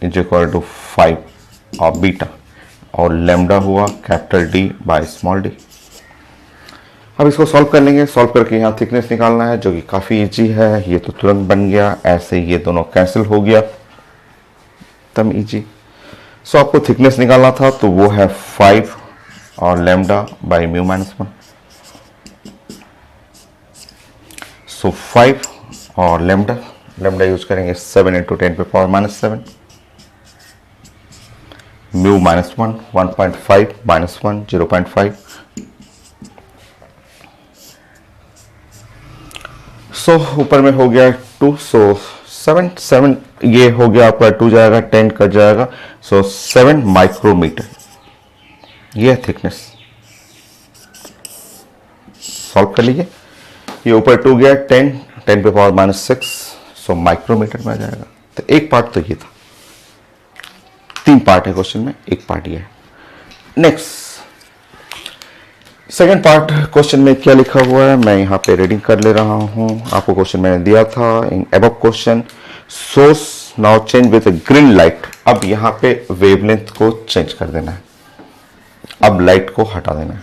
Speaker 1: is equal to 5 और बीटा, और लैम्डा हुआ capital D by small D. अब इसको सॉल्व कर लेंगे, सॉल्व करके यहाँ थिकनेस निकालना है जो कि काफ़ी इजी है। ये तो तुरंत बन गया, ऐसे ये दोनों कैंसिल हो गया, तम इजी। सो आपको थिकनेस निकालना था, तो वो है 5 और लैम्डा बाय μ-1। सो 5 और लैम्डा, लैम्डा यूज करेंगे 7 × 10⁻⁷, μ-1 1.5 -1 0.5। सो ऊपर में हो गया 2, सो 7 ये हो गया आपका 2 जाएगा, 10 कट जाएगा, सो 7 माइक्रोमीटर ये थिकनेस। सॉल्व कर लीजिए, ये ऊपर 2 गया, 10⁻⁶, सो माइक्रोमीटर में आ जाएगा। तो एक पार्ट तो ये था, 3 पार्ट है क्वेश्चन में, एक पार्ट ये है। नेक्स्ट सेकेंड पार्ट क्वेश्चन में क्या लिखा हुआ है, मैं यहाँ पे रीडिंग कर ले रहा हूँ। आपको क्वेश्चन मैंने दिया था, in above question source now change with green light. अब यहाँ पे वेवलेंथ को चेंज कर देना है, अब लाइट को हटा देना है।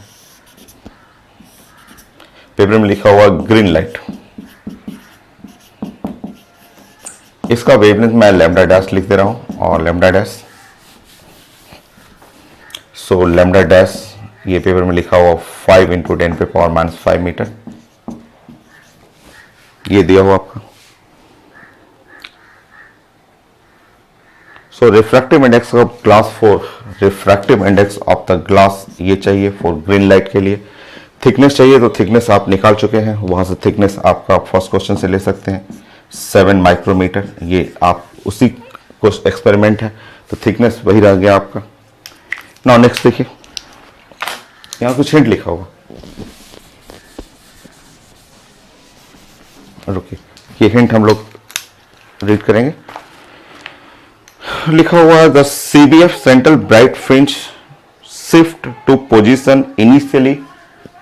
Speaker 1: पेपर में लिखा हुआ ग्रीन लाइट, इसका वेवलेंथ मैं लैम्डा डैश लिख दे रहा हूं, और लैम्डा डैश, सो लैम्डा डैश ये पेपर में लिखा हुआ 5 × 10⁻⁵ मीटर, ये दिया हुआ आपका। So refractive index of glass for refractive index of the glass ये चाहिए फॉर ग्रीन लाइट के लिए। थिकनेस चाहिए, तो थिकनेस आप निकाल चुके हैं, वहां से थिकनेस आपका फर्स्ट क्वेश्चन से ले सकते हैं 7 माइक्रोमीटर। ये आप उसी एक्सपेरिमेंट है, तो थिकनेस वही रह गया आपका। नाउ नेक्स्ट देखिए, यहां कुछ हिंट लिखा हुआ, रुकिए, ये हिंट हम लोग रीड करेंगे। लिखा हुआ है the CBF central bright fringe shift to position initially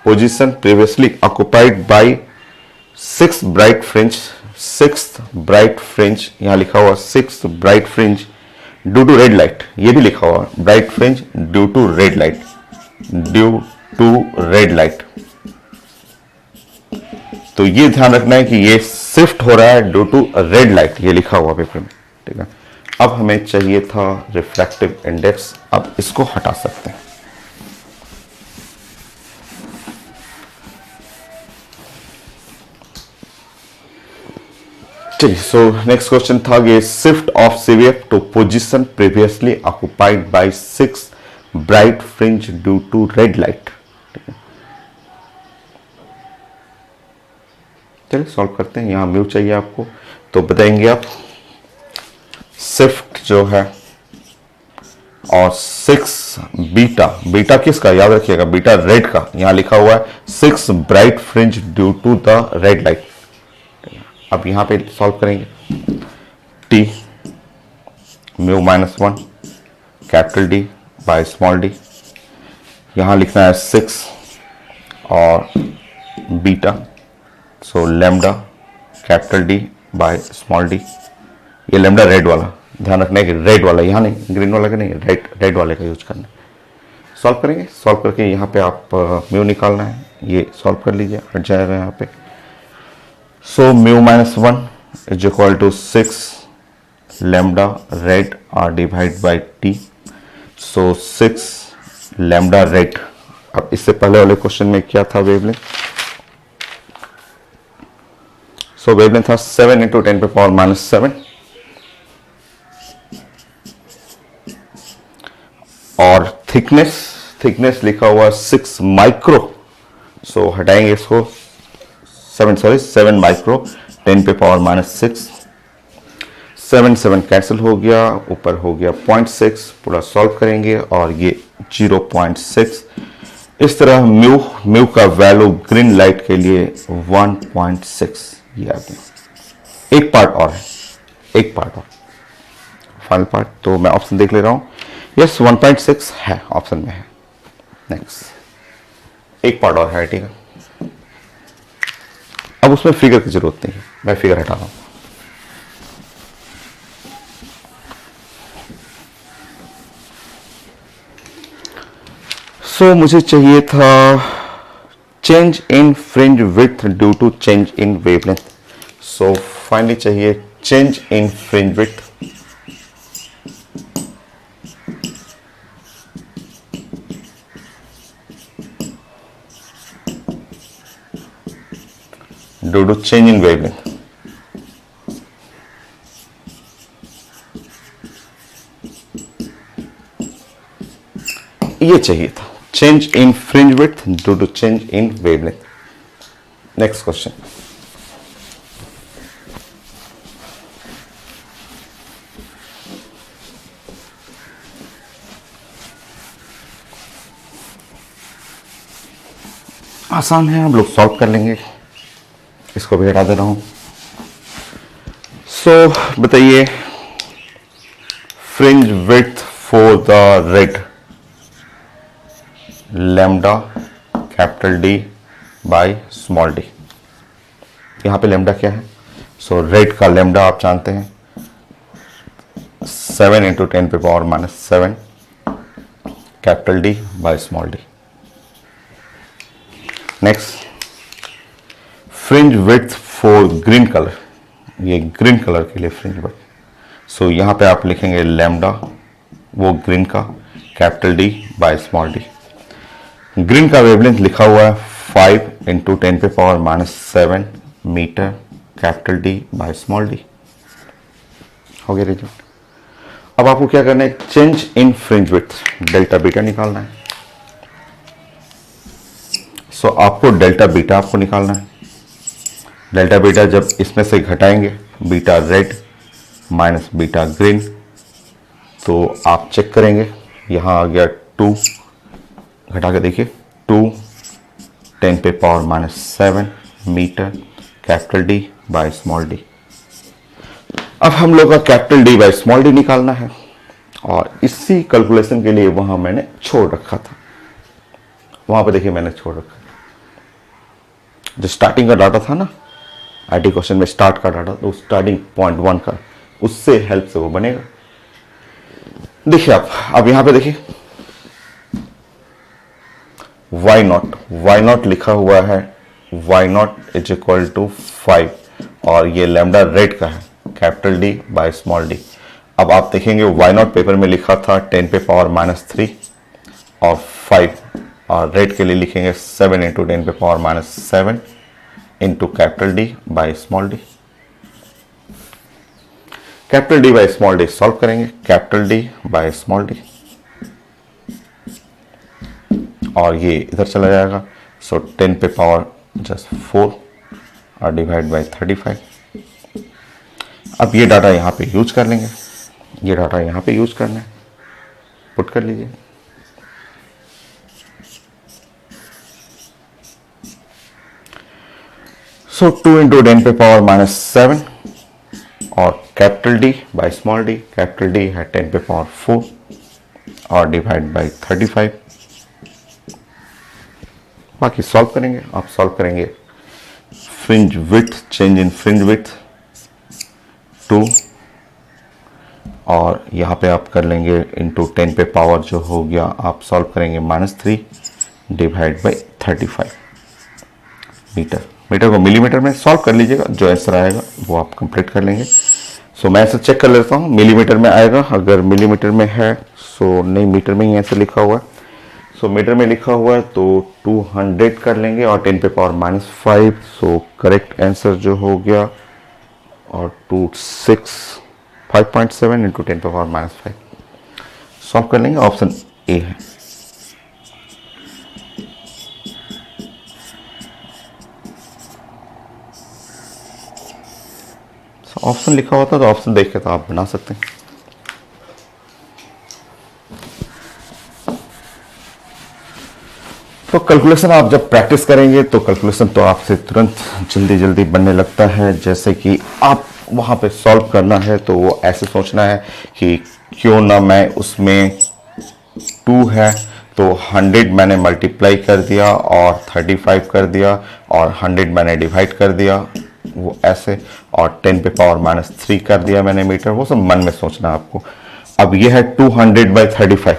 Speaker 1: position previously occupied by 6th bright fringe, 6th bright fringe, यहां लिखा हुआ 6th bright fringe due to red light, ये भी लिखा हुआ bright fringe due to red light, due to red light. तो ये ध्यान रखना है कि ये शिफ्ट हो रहा है ड्यू टू रेड लाइट, ये लिखा हुआ पेपर में। ठीक है, अब हमें चाहिए था रिफ्रैक्टिव इंडेक्स, अब इसको हटा सकते हैं। चलिए, सो नेक्स्ट क्वेश्चन था ये shift of CBF to position previously occupied by 6 bright fringe due to red light. चलिए सॉल्व करते हैं। यहां म्यू चाहिए आपको, तो बताएंगे आप शिफ्ट जो है और 6 बीटा, बीटा किसका याद रखिएगा, बीटा रेड का, यहां लिखा हुआ है 6 bright fringe due to the red light. अब यहां पे सॉल्व करेंगे, t mu -1 capital D by small d, यहां लिखना है 6 और beta, so lambda capital D by small d. ये लेमडा रेड वाला, ध्यान रखना है कि रेड वाला, यहाँ नहीं ग्रीन वाला का नहीं, रेड वाले का यूज करना है। सॉल्व करेंगे, सॉल्व करके यहाँ पे आप म्यू निकालना है, ये सॉल्व कर लीजिए, हट जाएगा यहाँ पे। So mu -1 is equal to 6 lambda red r divide by t, so 6 lambda red. अब इससे पहले वाले क्वेश्चन में क्या था वेवलेंथ, सो वेवलेंथ था 7 × 10⁻⁻7 और थिकनेस लिखा हुआ 6 माइक्रो, सो हटाएंगे इसको, 7 माइक्रो 10⁻⁻6, 7 कैंसिल हो गया, ऊपर हो गया 0.6, पूरा सॉल्व करेंगे और ये 0.6। इस तरह म्यू का वैल्यू ग्रीन लाइट के लिए 1.6 ये आ गया। एक पार्ट और है, एक पार्ट और फाइनल पार्ट, तो मैं ऑप्शन देख ले रहा हूं, यस 1.6 है, ऑप्शन में है। नेक्स्ट एक पार्ट और है, ठीक है। अब उसमें फिगर की जरूरत नहीं है, मैं फिगर हटा रहा हूं। सो मुझे चाहिए था change in fringe width due to change in wavelength, so finally चाहिए change in fringe width due to change in wavelength. ये चाहिए था change in fringe width due to change in wavelength. Next question, आसान है, हम लोग solve कर लेंगे, इसको भी हटा दे रहा हूं। सो बताइए fringe width for the red, lambda capital D by small d. यहां पे लैम्डा क्या है, सो रेड का लैम्डा आप जानते हैं 7 × 10⁻⁻7 capital D by small D. Next fringe width for green colour, ये ग्रीन कलर के लिए फ्रिंज विड्थ, सो यहां पे आप लिखेंगे लैम्डा वो ग्रीन का capital D by small D. Green का वेवलेंथ लिखा हुआ है 5 × 10⁻⁻7 metre capital D by small D. हो गया रिजल्ट। अब आपको क्या करना है, change in fringe width, delta beta निकालना है। सो आपको डेल्टा बीटा आपको निकालना है। डेल्टा बीटा जब इसमें से घटाएंगे, beta red minus beta green, तो आप चेक करेंगे, यहां आ गया 2, घटा के देखिए 2 10⁻⁻7 metre capital D by small D. अब हम लोग का capital D by small D निकालना है और इसी कैलकुलेशन के लिए वहां मैंने छोड़ रखा था, वहां पे देखिए मैंने छोड़ रखा, जो स्टार्टिंग का डाटा था ना, आईटी क्वेश्चन में स्टार्ट का डाटा, तो स्टार्टिंग पॉइंट 1 का, उससे हेल्प से वो बनेगा। देखिए आप, अब यहां पे देखिए y नॉट लिखा हुआ है, y not is equal to 5 और ये लैम्डा रेड का है capital D by small D. अब आप देखेंगे y नॉट पेपर में लिखा था 10⁻³ और 5, और रेड के लिए लिखेंगे 7 × 10⁻⁷ into capital D by small d. Capital D by small d solve करेंगे, capital D by small d और ये इधर चला जाएगा, सो 10⁻⁴ और डिवाइड बाय 35। अब ये डाटा यहाँ पे यूज कर लेंगे, ये डाटा यहाँ पे यूज करना है। पुट कर लीजिए। सो 2 इंटू 10 पे पावर -7 और capital D by small d, capital D है 10 पे पावर 4 और डिवाइड बाय 35। बाकी सॉल्व करेंगे, आप सॉल्व करेंगे fringe width, change in fringe width 2 और यहाँ पे आप कर लेंगे इंटू 10 पे पावर जो हो गया, आप सॉल्व करेंगे -3 डिवाइड बाय 35 मीटर। मीटर को मिलीमीटर में सॉल्व कर लीजिएगा, जो आंसर आएगा वो आप कंप्लीट कर लेंगे। सो मैं ऐसे चेक कर लेता हूँ मिलीमीटर में आएगा, अगर मिलीमीटर में है सो नहीं, मीटर में ही ऐसे लिखा हुआ है। सो मीटर में लिखा हुआ है तो 200 कर लेंगे और 10 पे पावर -5। सो करेक्ट आंसर जो हो गया और 5.7 इंटू 10 पे पावर -5 सॉल्व कर लेंगे, ऑप्शन ए है। ऑप्शन लिखा होता तो ऑप्शन देख के तो आप बना सकते हैं। तो कैलकुलेशन आप जब प्रैक्टिस करेंगे तो कैलकुलेशन तो आपसे तुरंत जल्दी जल्दी बनने लगता है। जैसे कि आप वहाँ पे सॉल्व करना है तो वो ऐसे सोचना है कि क्यों ना मैं उसमें 2 है तो 100 मैंने मल्टीप्लाई कर दिया और 35 कर दिया और 100 मैंने डिवाइड कर दिया, वो ऐसे, और 10 पे पावर -3 कर दिया मैंने मीटर, वो सब मन में सोचना है आपको। अब ये है 200/35,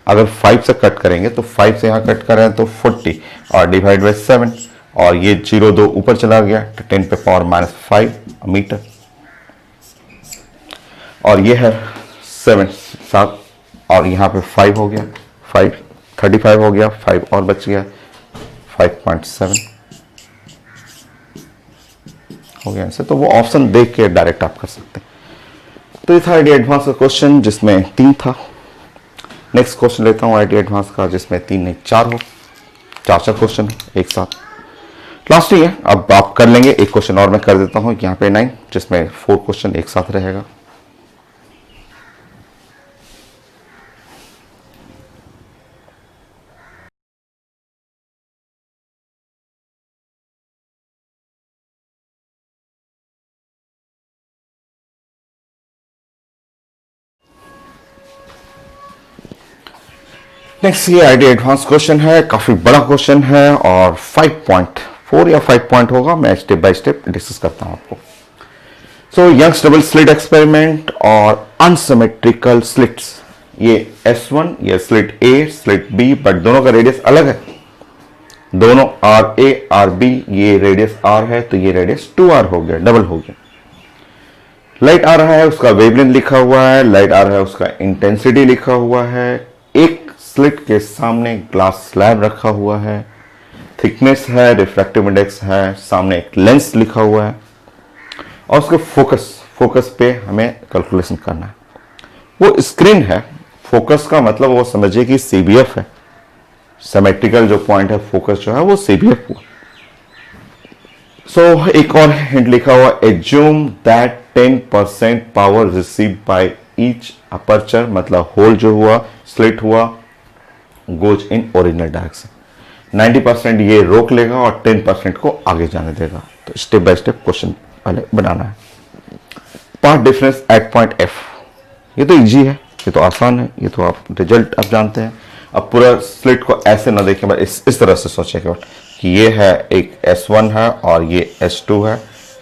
Speaker 1: अगर 5 से कट करेंगे तो 5 से यहाँ कट करें तो 40 और डिवाइड बाय 7 और ये 0 2 ऊपर चला गया तो 10 पे पावर -5 मीटर। और ये है 7 और यहाँ पे 5 हो गया, 35 हो गया, 5 और बच गया, 5.7 हो गया ऐसे। तो वो ऑप्शन देख के डायरेक्ट आप कर सकते हैं। तो ये था आईडी एडवांस का क्वेश्चन जिसमें 3 था। नेक्स्ट क्वेश्चन लेता हूँ आईडी एडवांस का जिसमें 3 नहीं 4 हो, 4 क्वेश्चन एक साथ। लास्ट ही है, अब आप कर लेंगे। एक क्वेश्चन और मैं कर देता हूँ यहाँ पे 9, जिसमें 4 क्वेश्चन एक साथ रहेगा। नेक्स्ट ये आईडी एडवांस क्वेश्चन है, काफी बड़ा क्वेश्चन है और 5.4 या 5 पॉइंट होगा। मैं स्टेप बाय स्टेप डिस्कस करता हूं आपको। सो यंग्स डबल स्लिट एक्सपेरिमेंट और अनसिमेट्रिकल स्लिट्स, ये S1, ये slit A, slit B, but दोनों का रेडियस अलग है। दोनों RA RB, ये रेडियस R है तो ये रेडियस 2R हो गया, डबल हो गया। लाइट आ रहा है, उसका वेवलेंथ लिखा हुआ है, लाइट आ रहा है, उसका इंटेंसिटी लिखा हुआ है। एक स्लिट के सामने ग्लास स्लैब रखा हुआ है, थिकनेस है, रिफ्रैक्टिव इंडेक्स है, सामने एक लेंस लिखा हुआ है और उसके फोकस पे हमें कैलकुलेशन करना है। वो स्क्रीन है, फोकस का मतलब वो समझिए कि CBF है, सिमेट्रिकल जो पॉइंट है, फोकस जो है वो CBF हुआ। सो एक और हिंट लिखा हुआ, assume that 10% power receive by each aperture, मतलब होल जो हुआ, स्लिट हुआ, गोज इन ओरिजिनल डायरेक्शन। 90% ये रोक लेगा और 10% को आगे जाने देगा। तो स्टेप बाय स्टेप क्वेश्चन पहले बनाना है। Part difference at point F, ये तो इजी है, ये तो आसान है, ये तो आप रिजल्ट आप जानते हैं। अब पूरा स्लिट को ऐसे ना देखें, बस इस तरह से सोचें कि ये है एक S1 है और ये S2 है,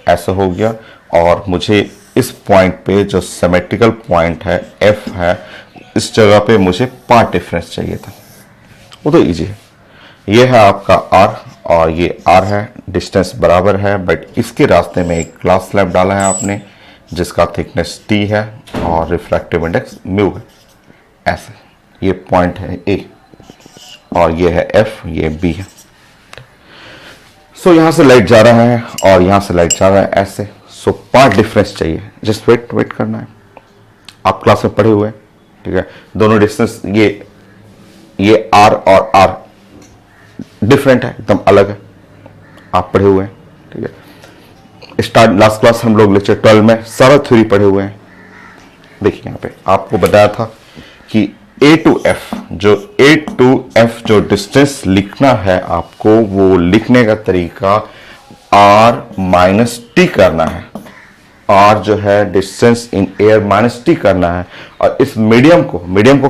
Speaker 1: ऐसा हो गया। और मुझे इस पॉइंट पे जो सिमेट्रिकल पॉइंट है F है, इस जगह पे मुझे पार्ट डिफरेंस चाहिए था, वो तो इजी है। ये है आपका R और ये R है, डिस्टेंस बराबर है, बट इसके रास्ते में एक ग्लास स्लैब डाला है आपने जिसका थिकनेस T है और रिफ्रैक्टिव इंडेक्स म्यू है, ऐसे। ये पॉइंट है A और ये है F, ये B है। सो यहां से लाइट जा रहा है और यहां से लाइट जा रहा है, ऐसे। सो पार्ट डिफरेंस चाहिए, जस्ट वेट करना है। आप क्लास में पढ़े हुए हैं, ठीक है। दोनों डिस्टेंस ये R और R डिफरेंट है, एकदम अलग है, आप पढ़े हुए हैं, ठीक है। लास्ट क्लास हम लोग लेक्चर 12 में सारा थ्योरी पढ़े हुए हैं। देखिए यहाँ पे आपको बताया था कि ए टू एफ, जो ए टू एफ जो डिस्टेंस लिखना है आपको, वो लिखने का तरीका आर माइनस टी करना है। आर जो है distance in air minus T करना है, और इस मीडियम को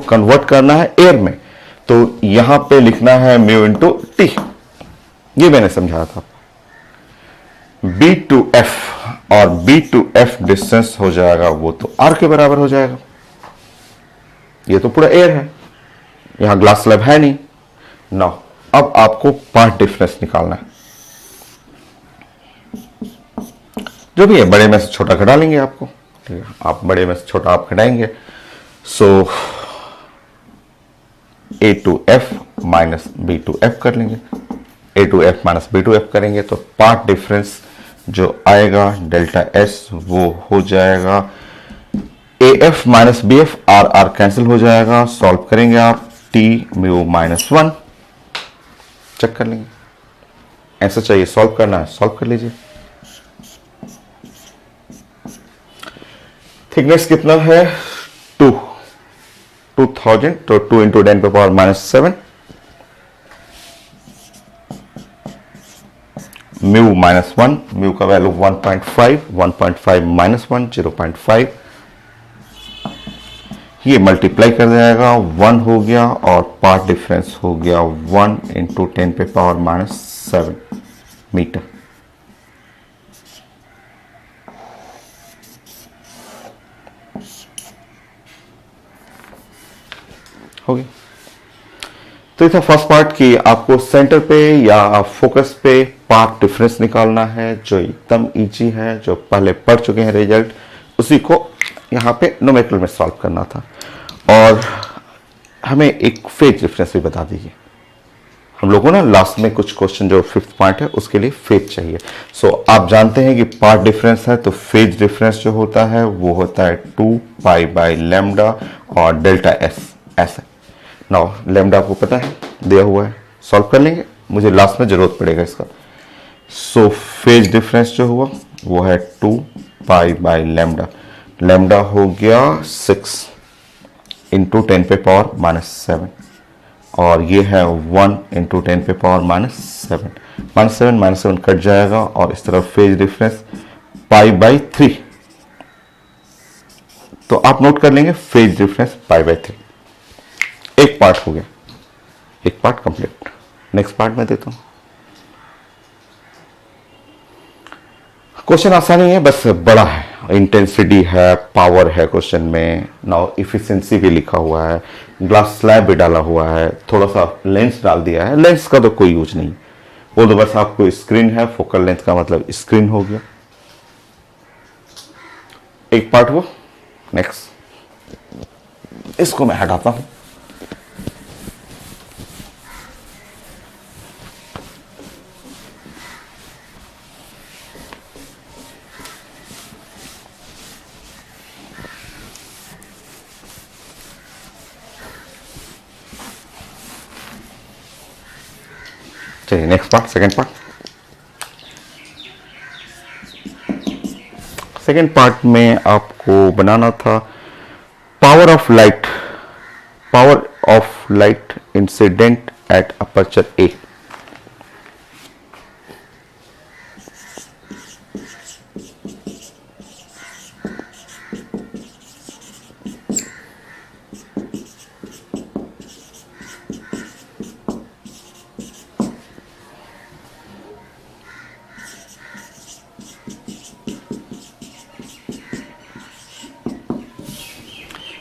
Speaker 1: कन्वर्ट करना है एयर में, तो यहां पे लिखना है म्यू इंटू टी। ये मैंने समझाया था। बी टू एफ, और बी टू एफ डिस्टेंस हो जाएगा वो तो आर के बराबर हो जाएगा। ये तो पूरा एयर है, यहां ग्लास स्लैब है नहीं ना। अब आपको पार्ट डिफरेंस निकालना है, जो भी है बड़े में से छोटा घटा लेंगे आपको, ठीक है। आप बड़े में से छोटा आप घटाएंगे, so A to F minus B to F कर लेंगे। A to F minus B to F करेंगे तो पार्ट डिफरेंस जो आएगा डेल्टा एस वो हो जाएगा A F minus B F, R R cancel हो जाएगा। सॉल्व करेंगे आप, टी म्यू माइनस 1 चेक कर लेंगे। ऐसा चाहिए सॉल्व करना है, सॉल्व कर लीजिए। थिकनेस कितना है 2000, तो 2 इंटू 10 पे power minus 7, mu minus 1, mu का वैल्यू 1.5, 1.5 माइनस 1 0.5, ये मल्टीप्लाई कर जाएगा, 1 हो गया, और पार्ट डिफरेंस हो गया 1 इंटू 10 पे पावर माइनस 7 मीटर। हो गया। तो ये था फर्स्ट पार्ट कि आपको सेंटर पे या फोकस पे पार्ट डिफरेंस निकालना है, जो एकदम इजी है, जो पहले पढ़ चुके हैं रिजल्ट, उसी को यहाँ पे न्यूमेरिकल में सॉल्व करना था। और हमें एक फेज डिफरेंस भी बता दीजिए। हम लोगों ना लास्ट में कुछ क्वेश्चन जो फिफ्थ पॉइंट है उसके लिए फेज चाहिए। सो आप जानते हैं कि पार्ट डिफरेंस है तो फेज डिफरेंस जो होता है वो होता है 2 पाई बाई लैम्डा और डेल्टा एस, ऐसा। नाउ लैम्डा आपको पता है, दिया हुआ है, सॉल्व कर लेंगे, मुझे लास्ट में जरूरत पड़ेगा इसका। सो फेज डिफरेंस जो हुआ वो है 2 पाई बाई लैम्डा, लैम्डा हो गया 6 इंटू 10 पे पावर माइनस 7, और ये है 1 इंटू 10 पे पावर माइनस 7, माइनस 7 कट जाएगा, और इस तरफ फेज डिफरेंस पाई बाई 3। तो आप नोट कर लेंगे फेज डिफरेंस पाई बाई 3। एक पार्ट हो गया, एक पार्ट कंप्लीट। नेक्स्ट पार्ट में देता हूं। क्वेश्चन आसान ही है, बस बड़ा है, इंटेंसिटी है, पावर है क्वेश्चन में। नाउ इफिशिएंसी भी लिखा हुआ है, ग्लास स्लैब भी डाला हुआ है, थोड़ा सा लेंस डाल दिया है। लेंस का तो कोई यूज नहीं, वो तो बस आपको स्क्रीन है, फोकल लेंथ का मतलब स्क्रीन हो गया। एक पार्ट हुआ। नेक्स्ट इसको मैं हटाता हूं। चलिए next part, second part. Second part में आपको बनाना था power of light incident at aperture A.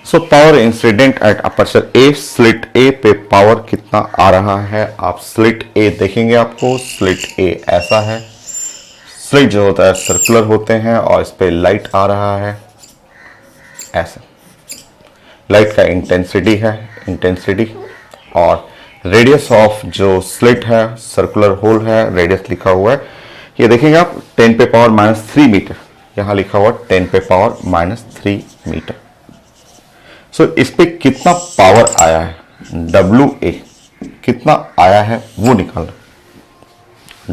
Speaker 1: So power incident at aperture A, slit A पे पावर कितना आ रहा है, आप स्लिट ए देखेंगे। आपको स्लिट ए ऐसा है, स्लिट जो होता है सर्कुलर होते हैं, और इस पे लाइट आ रहा है ऐसा। लाइट का इंटेंसिटी है, इंटेंसिटी, और रेडियस ऑफ जो स्लिट है, सर्कुलर होल है, रेडियस लिखा हुआ है, ये देखेंगे आप 10 पे पावर माइनस 3 मीटर, यहां लिखा हुआ 10 पे पावर माइनस 3 मीटर। सो इस पे कितना पावर आया है, WA कितना आया है वो निकालना।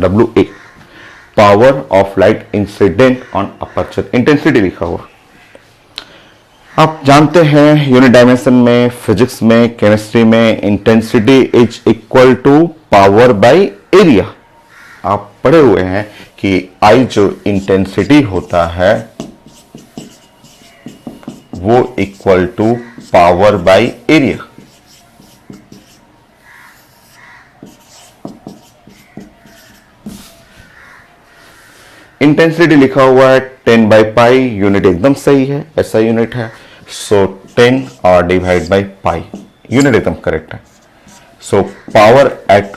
Speaker 1: WA power of light incident on aperture, intensity लिखा हुआ। आप जानते हैं यूनिट डायमेंशन में, फिजिक्स में, केमिस्ट्री में intensity is equal to power by area. आप पढ़े हुए हैं कि आई जो इंटेंसिटी होता है वो equal to power by area. Intensity लिखा हुआ है 10 बाई पाई, यूनिट एकदम सही है, ऐसा यूनिट है। सो 10 और डिवाइड बाई पाई, यूनिट एकदम करेक्ट है। So power at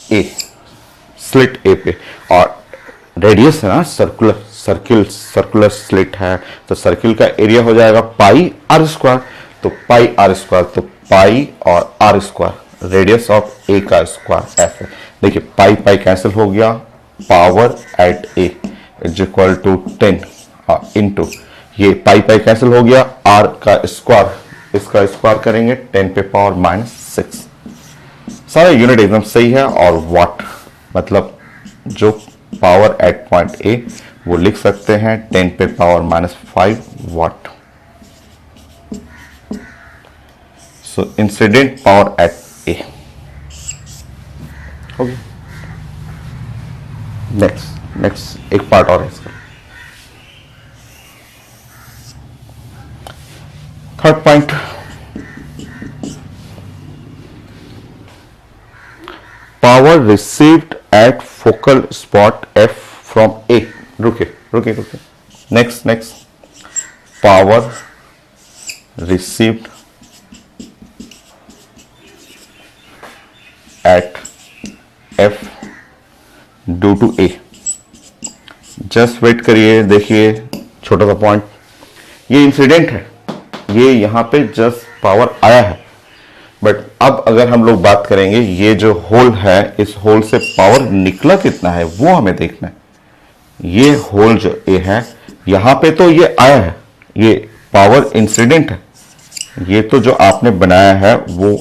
Speaker 1: A, slit A पे, और रेडियस है ना, सर्कुलर स्लिट है, तो सर्किल का एरिया हो जाएगा पाई आर स्क्वायर। तो पाई आर स्क्वायर, तो पाई और R square, radius of A का स्क्वायर ऐसे। देखिए पाई पाई कैंसिल हो गया, power at A is equal to 10 into ये पाई पाई कैंसिल हो गया, आर का स्क्वायर, इसका स्क्वायर करेंगे 10 पे पावर -6। सारा यूनिट एकदम सही है। और वाट मतलब जो पावर एट पॉइंट ए वो लिख सकते हैं 10 पे power -5 watt. So incident power at A हो गया। नेक्स्ट एक पार्ट और है इसका। Third point, power received at focal spot F from A. रुके next power received at F due to A. Just wait करिए, देखिए छोटा सा पॉइंट, ये इंसिडेंट है, ये यहां पे जस्ट पावर आया है। बट अब अगर हम लोग बात करेंगे, ये जो होल है, इस होल से पावर निकला कितना है वो हमें देखना है। ये होल जो ए है यहां पे तो ये आया है, ये पावर इंसिडेंट है। ये तो जो आपने बनाया है वो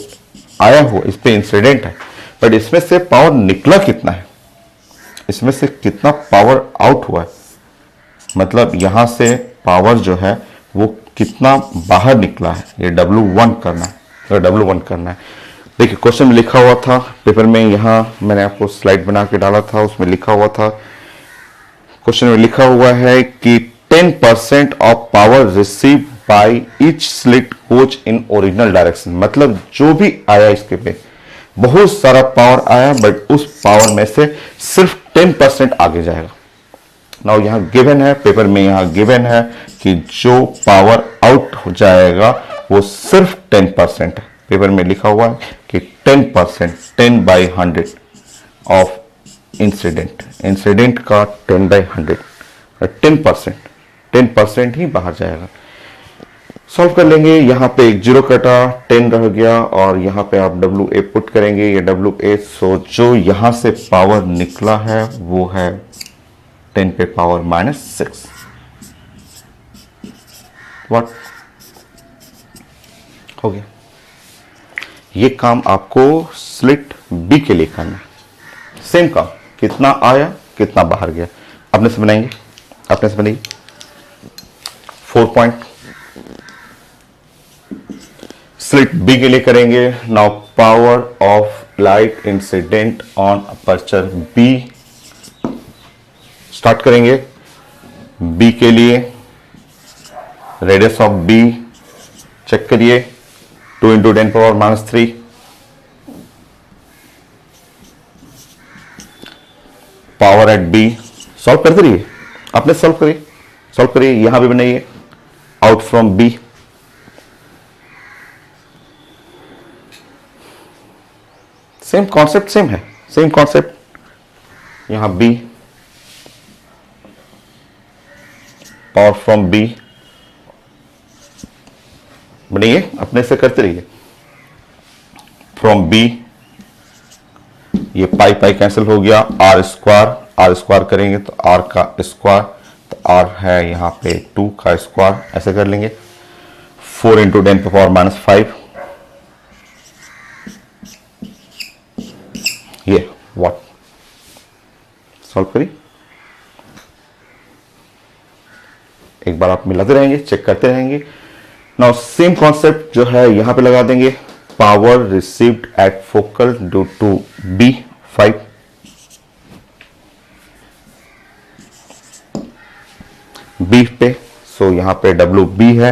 Speaker 1: आया हो, इस पे इंसिडेंट है, बट इसमें से पावर निकला कितना है, इसमें से कितना पावर आउट हुआ है, मतलब यहां से पावर जो है वो कितना बाहर निकला है, ये W1 करना है, W1 करना है। देखिए क्वेश्चन में लिखा हुआ था पेपर में, यहां मैंने आपको स्लाइड बना के डाला था, उसमें लिखा हुआ था, क्वेश्चन में लिखा हुआ है कि 10% of power receive by each slit goes in original direction. मतलब जो भी आया इसके पे बहुत सारा पावर आया, बट उस पावर में से सिर्फ 10% आगे जाएगा। नाउ यहां गिवन है, पेपर में यहां गिवन है कि जो पावर आउट हो जाएगा वो सिर्फ 10% है। पेपर में लिखा हुआ है कि 10%, 10/100 ऑफ इंसिडेंट का 10/100, 10% ही बाहर जाएगा। सॉल्व कर लेंगे, यहां पे एक जीरो कटा, 10 रह गया, और यहां पे आप WA पुट करेंगे, ये WA। सो जो यहां से पावर निकला है वो है 10 पे पावर -6 वाट। हो गया। ये काम आपको स्लिट बी के लिए करना है। सेम काम, कितना आया कितना बाहर गया, अपने से बनाएंगे, अपने से बनाइए। 4 पॉइंट स्लिट बी के लिए करेंगे। Now power of light incident on aperture B, start करेंगे। बी के लिए रेडियस ऑफ बी चेक करिए, 2 × 10⁻³ पावर एट बी। सॉल्व करते रहिए, अपने सॉल्व करिए, यहां भी बनाइए out from B. Same concept same है, सेम कॉन्सेप्ट। यहां बी, पावर फ्रॉम बी बनाइए, अपने से करते रहिए। फ्रॉम बी, ये पाई पाई कैंसिल हो गया, आर स्क्वायर करेंगे तो आर का स्क्वायर, तो आर है यहां पे 2 का स्क्वायर, ऐसे कर लेंगे। 4 × 10⁻⁵, ये व्हाट। सॉल्व करिए, एक बार आप मिलाते रहेंगे, चेक करते रहेंगे। नाउ सेम कॉन्सेप्ट जो है यहां पे लगा देंगे, power received at focal due to B 5, B पे, सो यहां पे डब्ल्यू बी है,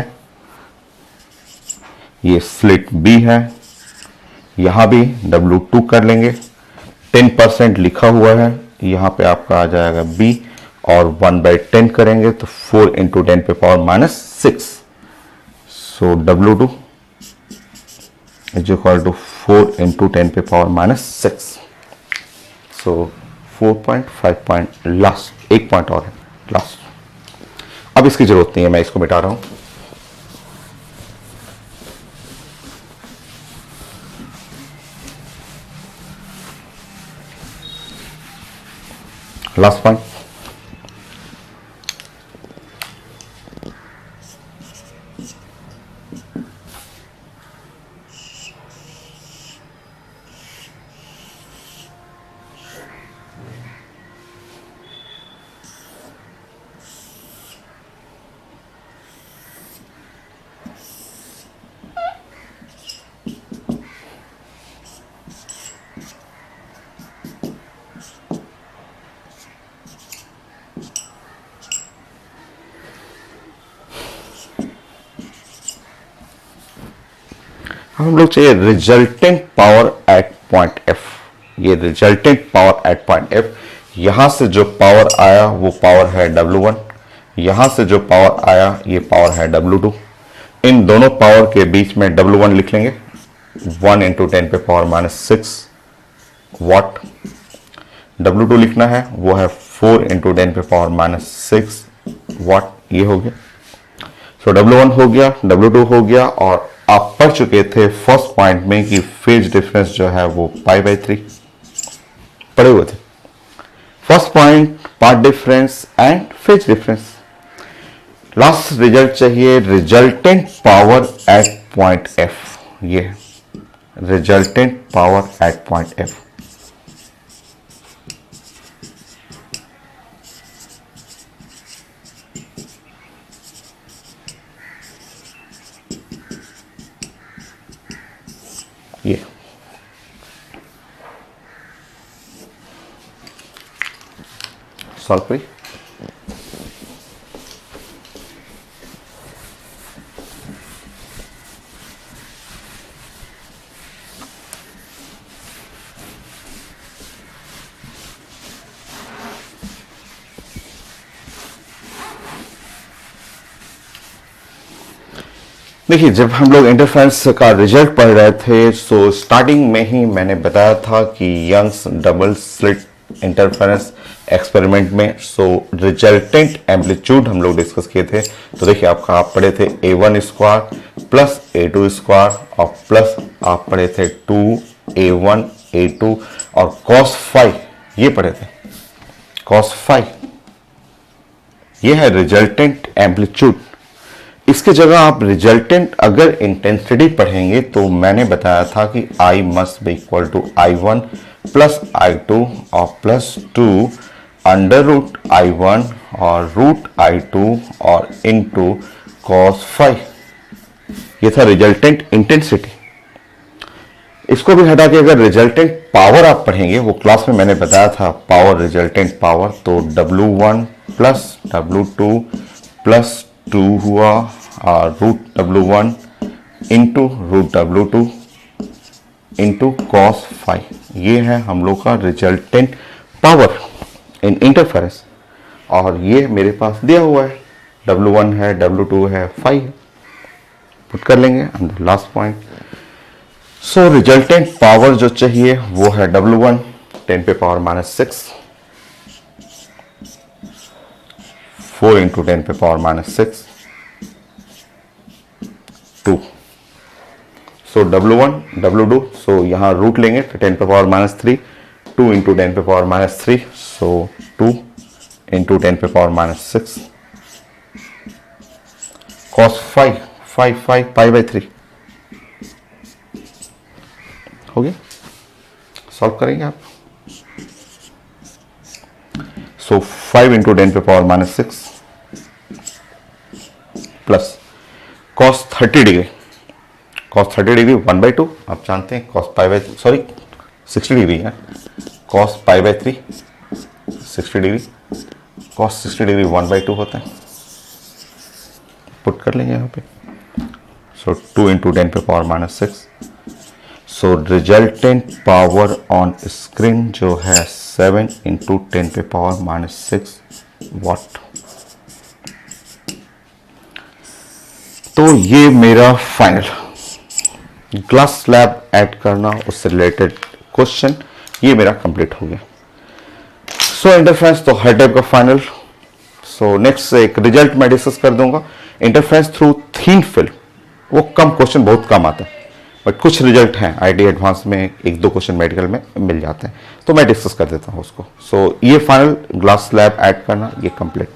Speaker 1: ये स्लिट बी है, यहां भी W2 कर लेंगे, 10% लिखा हुआ है, यहां पे आपका आ जाएगा B और 1/10 करेंगे तो 4 इंटू 10 पे power -6, so W2 is equal to 4 into 10 पे पावर -6, सो 4.5 पॉइंट लास्ट, एक पॉइंट और है लास्ट। अब इसकी जरूरत नहीं है, मैं इसको मिटा रहा हूं। लास्ट पॉइंट, हम लोग चाहिए resultant power at point F. ये resultant power at point F, यहां से जो पावर आया वो पावर है W1, यहां से जो पावर आया ये पावर है W2। इन दोनों पावर के बीच में W1 लिख लेंगे, 1 इंटू 10 पे पावर -6 वाट। W2 लिखना है वो है 4 इंटू 10 पे पावर -6 वाट। ये हो गया, सो W1 हो गया, W2 हो गया, और आप पढ़ चुके थे फर्स्ट पॉइंट में कि फेज डिफरेंस जो है वो π/3 पढ़े हुए थे। First point, path difference and phase difference. Last result चाहिए resultant power at point F. ये resultant power at point F. ये सॉल्व करिए। देखिए, जब हम लोग इंटरफेरेंस का रिजल्ट पढ़ रहे थे, सो स्टार्टिंग में ही मैंने बताया था कि Young's double slit interference experiment में सो रिजल्टेंट एम्पलीट्यूड हम लोग डिस्कस किए थे। तो देखिए, आपका आप पढ़े थे A1 square plus A2 square और प्लस आप पढ़े थे 2A1 A2 और cos फाई, ये पढ़े थे cos फाई। ये है रिजल्टेंट एम्पलीट्यूड। इसके जगह आप रिजल्टेंट अगर इंटेंसिटी पढ़ेंगे तो मैंने बताया था कि I must be equal to I1 plus I2 और प्लस 2 अंडर रूट I1 और रूट I2 और इनटू cos फाई। ये था रिजल्टेंट इंटेंसिटी। इसको भी हटा के अगर रिजल्टेंट पावर आप पढ़ेंगे, वो क्लास में मैंने बताया था पावर, रिजल्टेंट पावर, तो W1 प्लस W2 प्लस 2 हुआ और root W1 into root W2 into cos phi. ये है हम लोग का रिजल्टेंट पावर इन इंटरफेरेंस। और ये मेरे पास दिया हुआ है, W1 है, W2 है, फाई है, पुट कर लेंगे अंदर last point. So resultant power जो चाहिए वो है W1 10 पे पावर -6, 4 इंटू 10 पे पावर -6 2। सो W1 W2, सो यहां रूट लेंगे तो 10 पे पावर -3, 2 इंटू 10 पे पावर -3, सो 2 इंटू 10 पे पावर -6 cos फाई π/3 हो गया। सॉल्व करेंगे आप। सो 5 इंटू 10 पे power -6 plus cos 30 degree, cos 30 degree 1/2 आप जानते हैं, cos pi by, sorry 60 degree है, cos pi by 3 60 degree, cos 60 degree 1/2 होता है, पुट कर लेंगे यहाँ पे। सो 2 इंटू 10 पे power -6, so resultant power on screen जो है 7 इंटू 10 पे पावर -6 वाट। तो ये मेरा फाइनल ग्लास स्लैब ऐड करना उससे रिलेटेड क्वेश्चन ये मेरा कंप्लीट हो गया। सो इंटरफेरेंस तो हर टाइप का फाइनल। सो नेक्स्ट एक रिजल्ट मैं डिस्कस कर दूंगा, इंटरफेरेंस थ्रू थिन फिल्म, वो कम क्वेश्चन बहुत कम आता है, बट कुछ रिजल्ट हैं आईटी एडवांस में, एक दो क्वेश्चन मेडिकल में मिल जाते हैं, तो मैं डिस्कस कर देता हूँ उसको। सो ये फाइनल ग्लास स्लैब ऐड करना ये कंप्लीट।